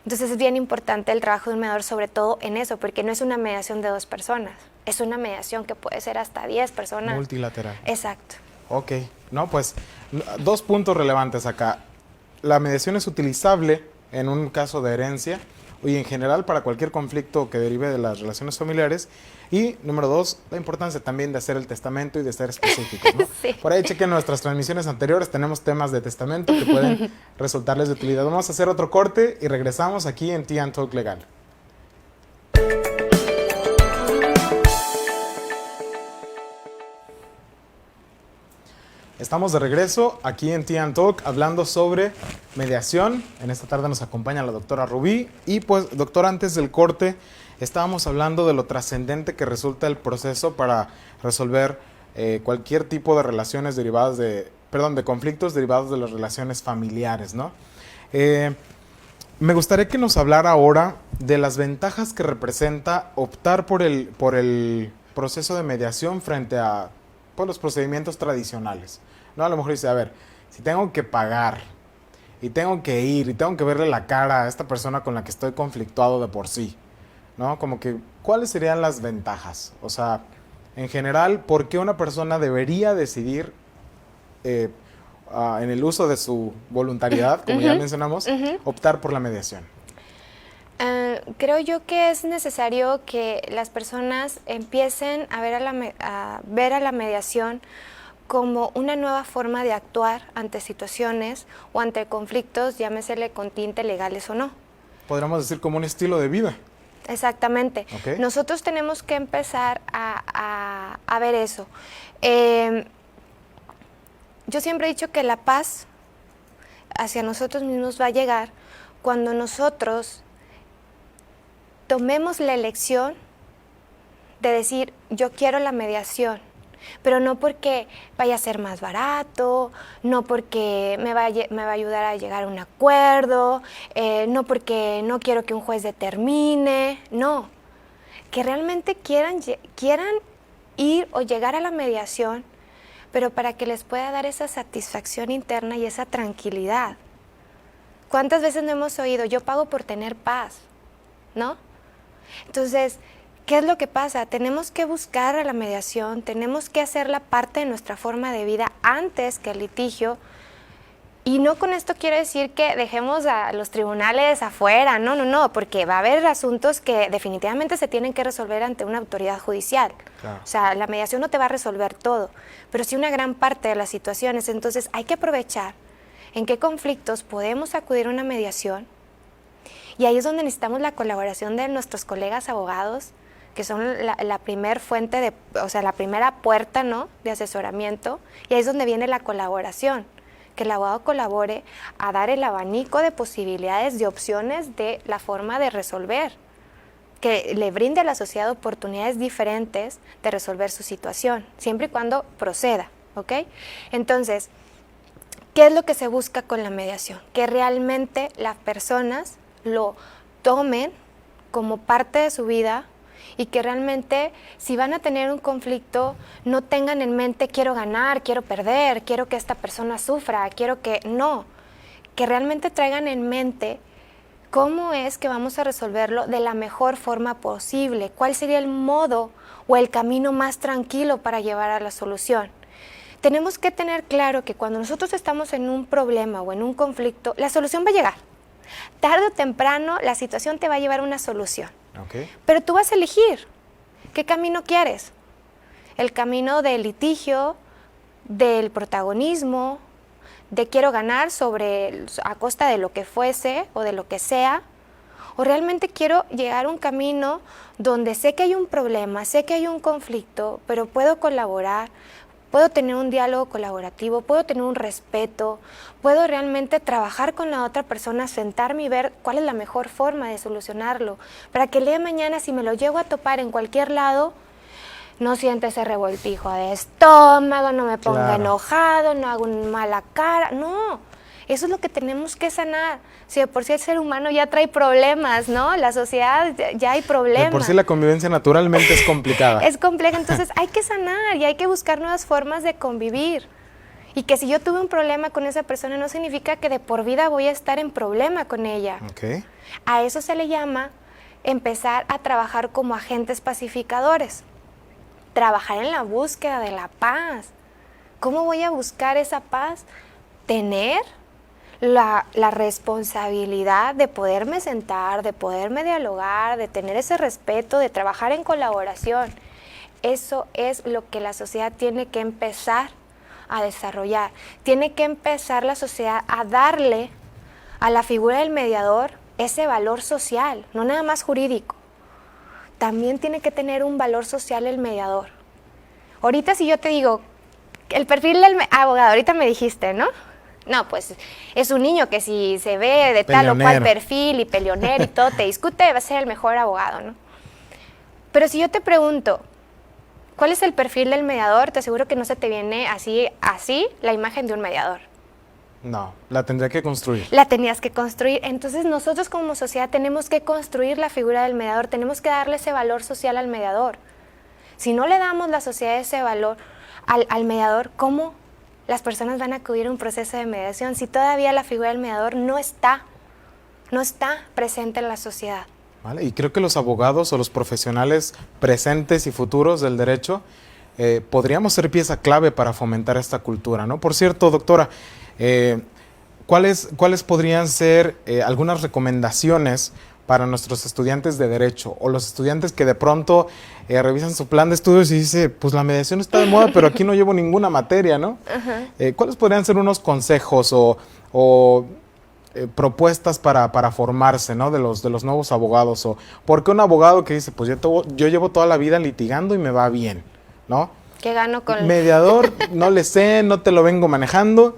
Entonces es bien importante el trabajo de un mediador, sobre todo en eso, porque no es una mediación de 2 personas, es una mediación que puede ser hasta 10 personas. Multilateral. Exacto. Ok, no, pues 2 puntos relevantes acá. La mediación es utilizable en un caso de herencia y en general para cualquier conflicto que derive de las relaciones familiares. Y número 2, la importancia también de hacer el testamento y de ser específicos, ¿no? Sí. Por ahí chequen nuestras transmisiones anteriores, tenemos temas de testamento que pueden resultarles de utilidad. Vamos a hacer otro corte y regresamos aquí en Tea and Talk Legal. Estamos de regreso aquí en Tea and Talk hablando sobre mediación. En esta tarde nos acompaña la doctora Rubí. Y pues, doctora, antes del corte estábamos hablando de lo trascendente que resulta el proceso para resolver cualquier tipo de relaciones derivadas de conflictos derivados de las relaciones familiares, ¿no? Me gustaría que nos hablara ahora de las ventajas que representa optar por el proceso de mediación frente a los procedimientos tradicionales, ¿no? A lo mejor dice, a ver, si tengo que pagar y tengo que ir y tengo que verle la cara a esta persona con la que estoy conflictuado de por sí, ¿no? Como que, ¿cuáles serían las ventajas? O sea, en general, ¿por qué una persona debería decidir en el uso de su voluntariedad, como ya mencionamos, optar por la mediación? Creo yo que es necesario que las personas empiecen a ver a la mediación como una nueva forma de actuar ante situaciones o ante conflictos, llámesele con tinte legales o no. Podríamos decir como un estilo de vida. Exactamente. Okay. Nosotros tenemos que empezar a ver eso. Yo siempre he dicho que la paz hacia nosotros mismos va a llegar cuando nosotros tomemos la elección de decir, yo quiero la mediación, pero no porque vaya a ser más barato, no porque me va a ayudar a llegar a un acuerdo, no porque no quiero que un juez determine, no, que realmente quieran ir o llegar a la mediación, pero para que les pueda dar esa satisfacción interna y esa tranquilidad. ¿Cuántas veces no hemos oído, yo pago por tener paz, ¿no? Entonces, ¿qué es lo que pasa? Tenemos que buscar a la mediación, tenemos que hacerla parte de nuestra forma de vida antes que el litigio. Y no con esto quiero decir que dejemos a los tribunales afuera, no, porque va a haber asuntos que definitivamente se tienen que resolver ante una autoridad judicial. Claro. O sea, la mediación no te va a resolver todo, pero sí una gran parte de las situaciones. Entonces, hay que aprovechar en qué conflictos podemos acudir a una mediación. Y ahí es donde necesitamos la colaboración de nuestros colegas abogados, que son la primera fuente la primera puerta, ¿no?, de asesoramiento. Y ahí es donde viene la colaboración, que el abogado colabore a dar el abanico de posibilidades, de opciones de la forma de resolver, que le brinde a la sociedad oportunidades diferentes de resolver su situación, siempre y cuando proceda, ¿ok? Entonces, ¿qué es lo que se busca con la mediación? Que realmente las personas lo tomen como parte de su vida y que realmente, si van a tener un conflicto, no tengan en mente quiero ganar, quiero perder, quiero que esta persona sufra, quiero que... No, que realmente traigan en mente cómo es que vamos a resolverlo de la mejor forma posible, cuál sería el modo o el camino más tranquilo para llevar a la solución. Tenemos que tener claro que cuando nosotros estamos en un problema o en un conflicto, la solución va a llegar. Tarde o temprano la situación te va a llevar a una solución. Okay. Pero tú vas a elegir qué camino quieres. El camino del litigio, del protagonismo, de quiero ganar a costa de lo que fuese o de lo que sea, o realmente quiero llegar a un camino donde sé que hay un problema, sé que hay un conflicto, pero puedo colaborar, puedo tener un diálogo colaborativo, puedo tener un respeto, puedo realmente trabajar con la otra persona, sentarme y ver cuál es la mejor forma de solucionarlo, para que el día de mañana, si me lo llego a topar en cualquier lado, no sienta ese revoltijo de estómago, no me ponga enojado, no hago una mala cara, no. Eso es lo que tenemos que sanar. Si de por sí el ser humano ya trae problemas, ¿no? La sociedad ya hay problemas. De por sí la convivencia naturalmente es complicada. Es compleja, entonces hay que sanar y hay que buscar nuevas formas de convivir. Y que si yo tuve un problema con esa persona no significa que de por vida voy a estar en problema con ella. Okay. A eso se le llama empezar a trabajar como agentes pacificadores. Trabajar en la búsqueda de la paz. ¿Cómo voy a buscar esa paz? Tener la responsabilidad de poderme sentar, de poderme dialogar, de tener ese respeto, de trabajar en colaboración. Eso es lo que la sociedad tiene que empezar a desarrollar. Tiene que empezar la sociedad a darle a la figura del mediador ese valor social, no nada más jurídico. También tiene que tener un valor social el mediador. Ahorita si yo te digo, El perfil del abogado, ahorita me dijiste, ¿no? No, pues es un niño que si se ve de tal o cual perfil y peleonero y todo, te discute, va a ser el mejor abogado, ¿no? Pero si yo te pregunto, ¿cuál es el perfil del mediador? Te aseguro que no se te viene así la imagen de un mediador. No, la tendría que construir. La tenías que construir. Entonces nosotros como sociedad tenemos que construir la figura del mediador, tenemos que darle ese valor social al mediador. Si no le damos la sociedad ese valor al mediador, ¿cómo las personas van a acudir a un proceso de mediación si todavía la figura del mediador no está presente en la sociedad? ¿Vale? Y creo que los abogados o los profesionales presentes y futuros del derecho podríamos ser pieza clave para fomentar esta cultura, ¿no? Por cierto, doctora, ¿cuáles podrían ser algunas recomendaciones para nuestros estudiantes de derecho o los estudiantes que de pronto revisan su plan de estudios y dice, pues la mediación está de moda, pero aquí no llevo ninguna materia, ¿no? ¿Cuáles podrían ser unos consejos o propuestas para formarse, ¿no? de los nuevos abogados? O ¿por qué un abogado que dice, pues yo llevo toda la vida litigando y me va bien, ¿no? ¿Qué gano con mediador? No le sé, no te lo vengo manejando.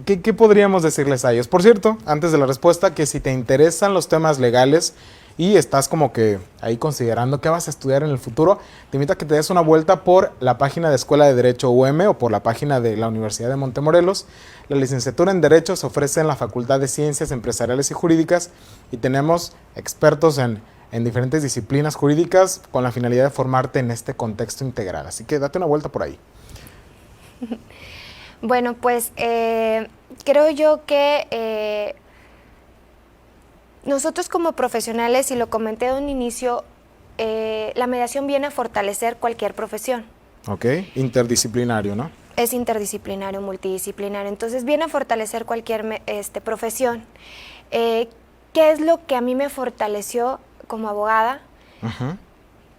¿Qué podríamos decirles a ellos? Por cierto, antes de la respuesta, que si te interesan los temas legales y estás como que ahí considerando qué vas a estudiar en el futuro, te invito a que te des una vuelta por la página de Escuela de Derecho UM o por la página de la Universidad de Montemorelos. La licenciatura en Derecho se ofrece en la Facultad de Ciencias Empresariales y Jurídicas y tenemos expertos en diferentes disciplinas jurídicas con la finalidad de formarte en este contexto integral. Así que date una vuelta por ahí. Bueno, pues creo yo que nosotros como profesionales, y lo comenté de un inicio, la mediación viene a fortalecer cualquier profesión. Ok, interdisciplinario, ¿no? Es interdisciplinario, multidisciplinario, entonces viene a fortalecer cualquier profesión. ¿Qué es lo que a mí me fortaleció como abogada?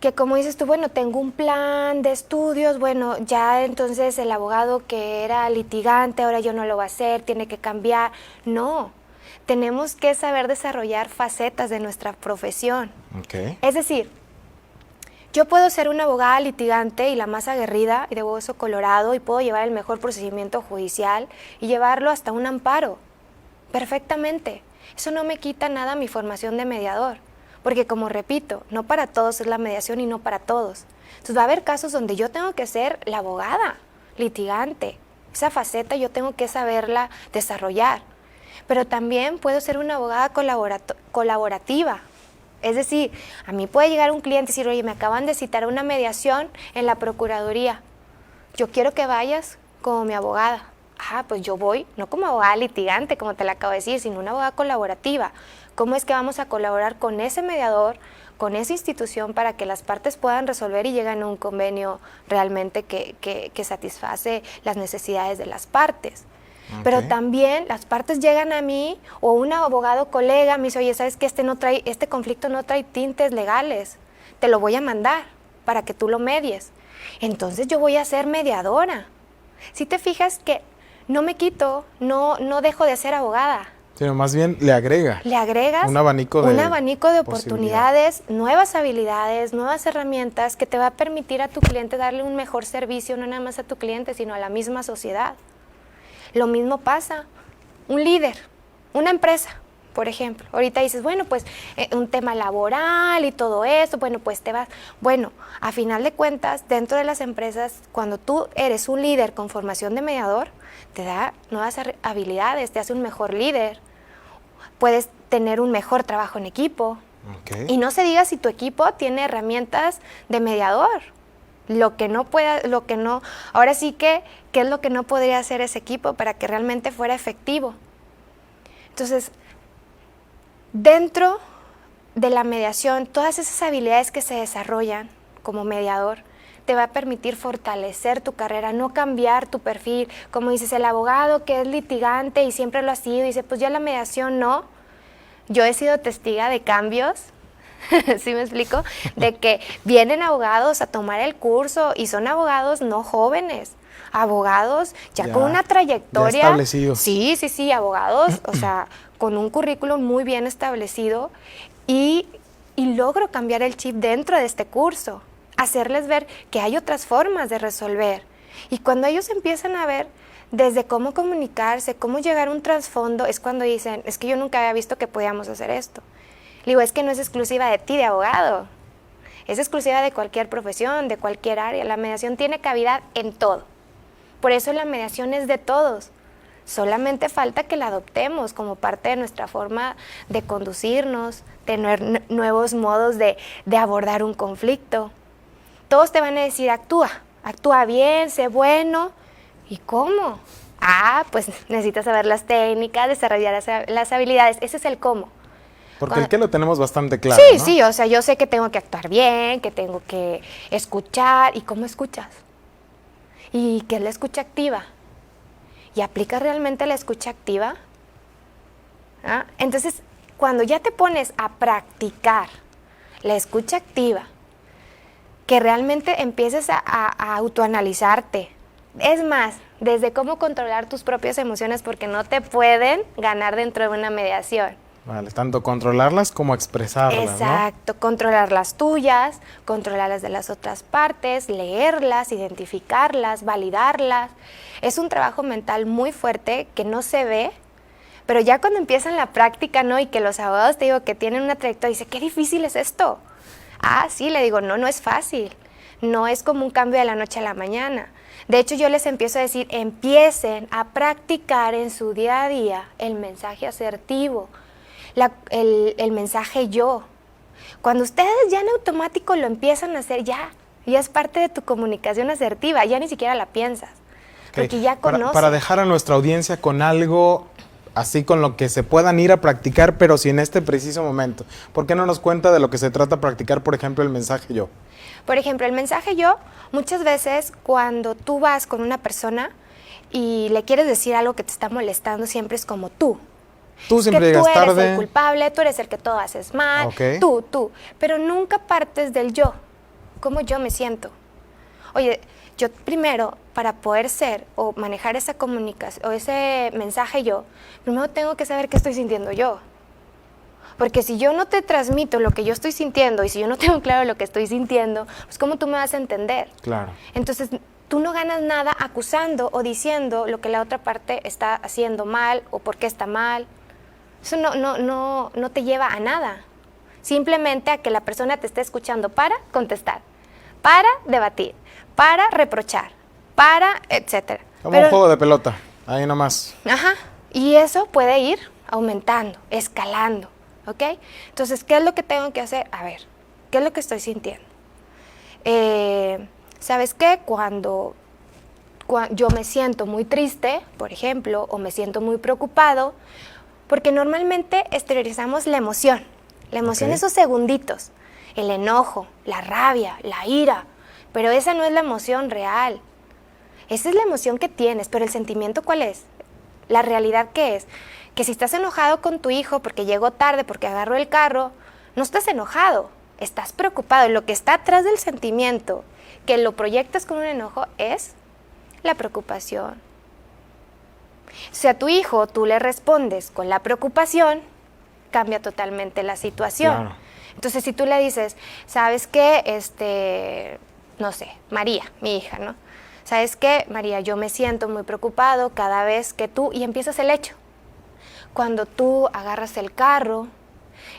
Que como dices tú, bueno, tengo un plan de estudios, bueno, ya entonces el abogado que era litigante, ahora yo no lo va a hacer, tiene que cambiar. No, tenemos que saber desarrollar facetas de nuestra profesión. Es decir, yo puedo ser una abogada litigante y la más aguerrida y de hueso colorado y puedo llevar el mejor procedimiento judicial y llevarlo hasta un amparo, perfectamente. Eso no me quita nada mi formación de mediador. Porque como repito, no para todos es la mediación y no para todos. Entonces va a haber casos donde yo tengo que ser la abogada, litigante. Esa faceta yo tengo que saberla desarrollar. Pero también puedo ser una abogada colaborativa. Es decir, a mí puede llegar un cliente y decir, oye, me acaban de citar una mediación en la Procuraduría. Yo quiero que vayas como mi abogada. Pues yo voy, no como abogada litigante, como te la acabo de decir, sino una abogada colaborativa. ¿Cómo es que vamos a colaborar con ese mediador, con esa institución para que las partes puedan resolver y lleguen a un convenio realmente que satisface las necesidades de las partes? Pero también las partes llegan a mí o un abogado colega me dice, oye, ¿sabes qué? Este conflicto no trae tintes legales, te lo voy a mandar para que tú lo medies. Entonces yo voy a ser mediadora. Si te fijas que no me quito, no dejo de ser abogada. Sino más bien le agregas un abanico de oportunidades, nuevas habilidades, nuevas herramientas que te va a permitir a tu cliente darle un mejor servicio, no nada más a tu cliente, sino a la misma sociedad. Lo mismo pasa, un líder, una empresa, por ejemplo. Ahorita dices, bueno, pues un tema laboral y todo eso, bueno, pues te vas. Bueno, a final de cuentas, dentro de las empresas, cuando tú eres un líder con formación de mediador, te da nuevas habilidades, te hace un mejor líder. Puedes tener un mejor trabajo en equipo. Y no se diga si tu equipo tiene herramientas de mediador. Ahora sí que, ¿qué es lo que no podría hacer ese equipo para que realmente fuera efectivo? Entonces, dentro de la mediación, todas esas habilidades que se desarrollan como mediador, te va a permitir fortalecer tu carrera, no cambiar tu perfil. Como dices, el abogado que es litigante y siempre lo ha sido, y dice, pues yo la mediación no. Yo he sido testigo de cambios, ¿sí me explico? De que vienen abogados a tomar el curso y son abogados no jóvenes, abogados ya con una trayectoria. Ya establecidos. Sí, abogados, o sea, con un currículum muy bien establecido y logro cambiar el chip dentro de este curso. Hacerles ver que hay otras formas de resolver, Y cuando ellos empiezan a ver desde cómo comunicarse, cómo llegar a un trasfondo, es cuando dicen, es que yo nunca había visto que podíamos hacer esto. Le digo, es que no es exclusiva de ti, de abogado. Es exclusiva de cualquier profesión, de cualquier área. La mediación tiene cabida en todo. Por eso la mediación es de todos. Solamente falta que la adoptemos como parte de nuestra forma de conducirnos, tener nuevos modos de abordar un conflicto. Todos te van a decir, actúa bien, sé bueno. ¿Y cómo? Pues necesitas saber las técnicas, desarrollar las habilidades. Ese es el cómo. Porque el qué lo tenemos bastante claro, Sí, ¿no? sí, o sea, yo sé que tengo que actuar bien, que tengo que escuchar. ¿Y cómo escuchas? ¿Y qué es la escucha activa? ¿Y aplicas realmente la escucha activa? Entonces, cuando ya te pones a practicar la escucha activa, que realmente empieces a autoanalizarte. Es más, desde cómo controlar tus propias emociones, porque no te pueden ganar dentro de una mediación. Vale, tanto controlarlas como expresarlas, Exacto, ¿no? Controlar las tuyas, controlar las de las otras partes, leerlas, identificarlas, validarlas. Es un trabajo mental muy fuerte que no se ve, pero ya cuando empiezan la práctica, ¿no? Y que los abogados, te digo, que tienen una trayectoria, dice, qué difícil es esto. Sí, le digo, no es fácil. No es como un cambio de la noche a la mañana. De hecho, yo les empiezo a decir, empiecen a practicar en su día a día el mensaje asertivo, el mensaje yo. Cuando ustedes ya en automático lo empiezan a hacer, ya es parte de tu comunicación asertiva, ya ni siquiera la piensas, porque ya conoces. Para dejar a nuestra audiencia con algo así con lo que se puedan ir a practicar, pero si en este preciso momento. ¿Por qué no nos cuenta de lo que se trata practicar, por ejemplo, el mensaje yo? Por ejemplo, el mensaje yo, muchas veces cuando tú vas con una persona y le quieres decir algo que te está molestando, siempre es como tú. Tú siempre llegas tarde. Tú eres el culpable, tú eres el que todo haces mal, Okay. tú. Pero nunca partes del yo, cómo yo me siento. Oye, yo primero, para poder ser o manejar esa comunicación o ese mensaje yo, primero tengo que saber qué estoy sintiendo yo. Porque si yo no te transmito lo que yo estoy sintiendo y si yo no tengo claro lo que estoy sintiendo, pues ¿cómo tú me vas a entender? Claro. Entonces, tú no ganas nada acusando o diciendo lo que la otra parte está haciendo mal o por qué está mal. Eso no te lleva a nada. Simplemente a que la persona te esté escuchando para contestar, para debatir, para reprochar, para etcétera. Como un juego de pelota, ahí nomás. Ajá, y eso puede ir aumentando, escalando, ¿ok? Entonces, ¿qué es lo que tengo que hacer? A ver, ¿qué es lo que estoy sintiendo? ¿Sabes qué? Cuando yo me siento muy triste, por ejemplo, o me siento muy preocupado, porque normalmente exteriorizamos la emoción. La emoción, esos segunditos, el enojo, la rabia, la ira, pero esa no es la emoción real. Esa es la emoción que tienes, pero el sentimiento, ¿cuál es? La realidad, ¿qué es? Que si estás enojado con tu hijo porque llegó tarde, porque agarró el carro, no estás enojado, estás preocupado. Y lo que está atrás del sentimiento, que lo proyectas con un enojo, es la preocupación. Si a tu hijo tú le respondes con la preocupación, cambia totalmente la situación. Claro. Entonces, si tú le dices, ¿sabes qué? No sé, María, mi hija, ¿no? ¿Sabes qué, María? Yo me siento muy preocupado cada vez que tú... Y empiezas el hecho. Cuando tú agarras el carro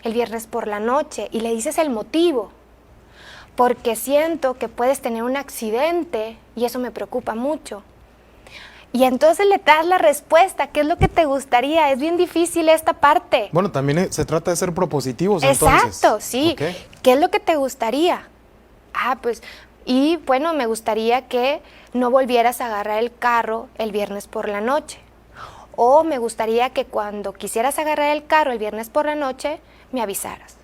el viernes por la noche y le dices el motivo, porque siento que puedes tener un accidente y eso me preocupa mucho. Y entonces le das la respuesta, ¿qué es lo que te gustaría? Es bien difícil esta parte. Bueno, también se trata de ser propositivos, Exacto, entonces. sí. Okay. ¿Qué es lo que te gustaría? Pues, y bueno, me gustaría que no volvieras a agarrar el carro el viernes por la noche. O me gustaría que cuando quisieras agarrar el carro el viernes por la noche, me avisaras.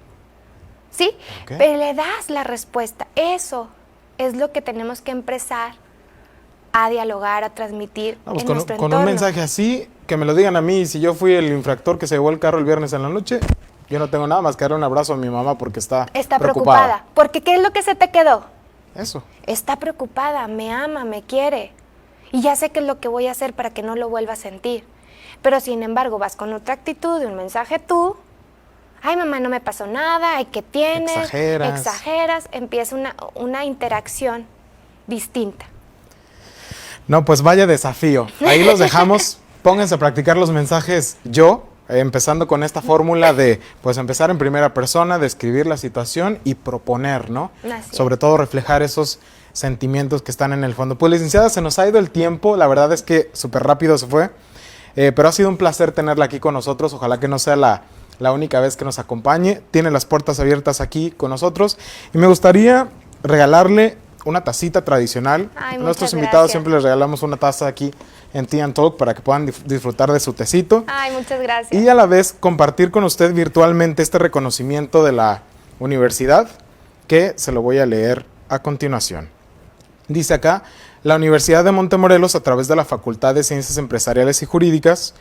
¿Sí? Okay. Pero le das la respuesta. Eso es lo que tenemos que empezar a dialogar, a transmitir en nuestro entorno. Con un mensaje así, que me lo digan a mí, si yo fui el infractor que se llevó el carro el viernes en la noche, yo no tengo nada más que darle un abrazo a mi mamá porque está preocupada. Porque ¿qué es lo que se te quedó? Eso. Está preocupada, me ama, me quiere. Y ya sé qué es lo que voy a hacer para que no lo vuelva a sentir. Pero sin embargo, vas con otra actitud de un mensaje tú. Ay, mamá, no me pasó nada. Ay, ¿qué tienes? Exageras. Empieza una interacción distinta. No, pues vaya desafío. Ahí los dejamos. Pónganse a practicar los mensajes empezando con esta fórmula de, pues, empezar en primera persona, describir la situación y proponer, ¿no? Así Sobre todo reflejar esos sentimientos que están en el fondo. Pues, licenciada, se nos ha ido el tiempo. La verdad es que súper rápido se fue. Pero ha sido un placer tenerla aquí con nosotros. Ojalá que no sea la única vez que nos acompañe. Tiene las puertas abiertas aquí con nosotros. Y me gustaría regalarle una tacita tradicional. Ay, A nuestros muchas invitados gracias. siempre les regalamos una taza aquí en Tea and Talk para que puedan disfrutar de su tecito. Ay, muchas gracias. Y a la vez compartir con usted virtualmente este reconocimiento de la universidad, que se lo voy a leer a continuación. Dice acá: la Universidad de Montemorelos, a través de la Facultad de Ciencias Empresariales y Jurídicas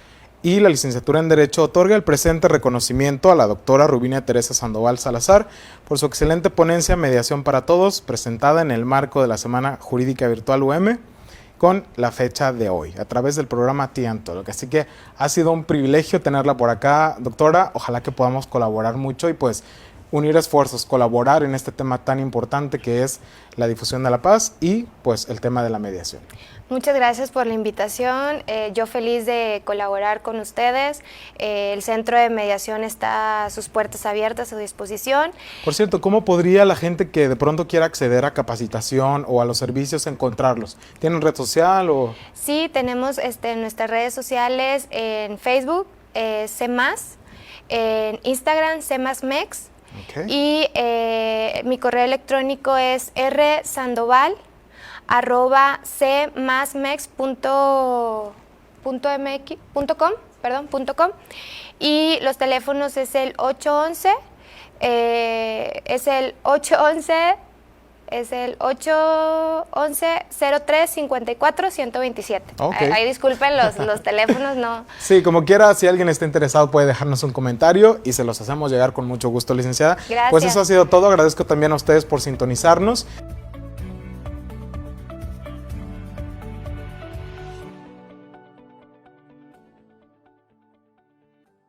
y la licenciatura en Derecho, otorga el presente reconocimiento a la doctora Rubina Teresa Sandoval Salazar por su excelente ponencia Mediación para Todos, presentada en el marco de la Semana Jurídica Virtual UM, con la fecha de hoy, a través del programa Tea and Talk. Así que ha sido un privilegio tenerla por acá, doctora. Ojalá que podamos colaborar mucho y pues unir esfuerzos, colaborar en este tema tan importante que es la difusión de la paz y pues el tema de la mediación. Muchas gracias por la invitación. Yo feliz de colaborar con ustedes. El Centro de Mediación está a sus puertas abiertas, a su disposición. Por cierto, ¿cómo podría la gente que de pronto quiera acceder a capacitación o a los servicios encontrarlos? ¿Tienen red social o...? Sí, tenemos nuestras redes sociales en Facebook, CMAS, en Instagram, CMASMEX, Okay. y mi correo electrónico es rsandoval@cmasmex.com, y los teléfonos es el 811, es el 811-03-54-127. Okay. Ahí disculpen los teléfonos, no. Sí, como quiera, si alguien está interesado puede dejarnos un comentario y se los hacemos llegar con mucho gusto, licenciada. Gracias. Pues eso ha sido todo. Agradezco también a ustedes por sintonizarnos.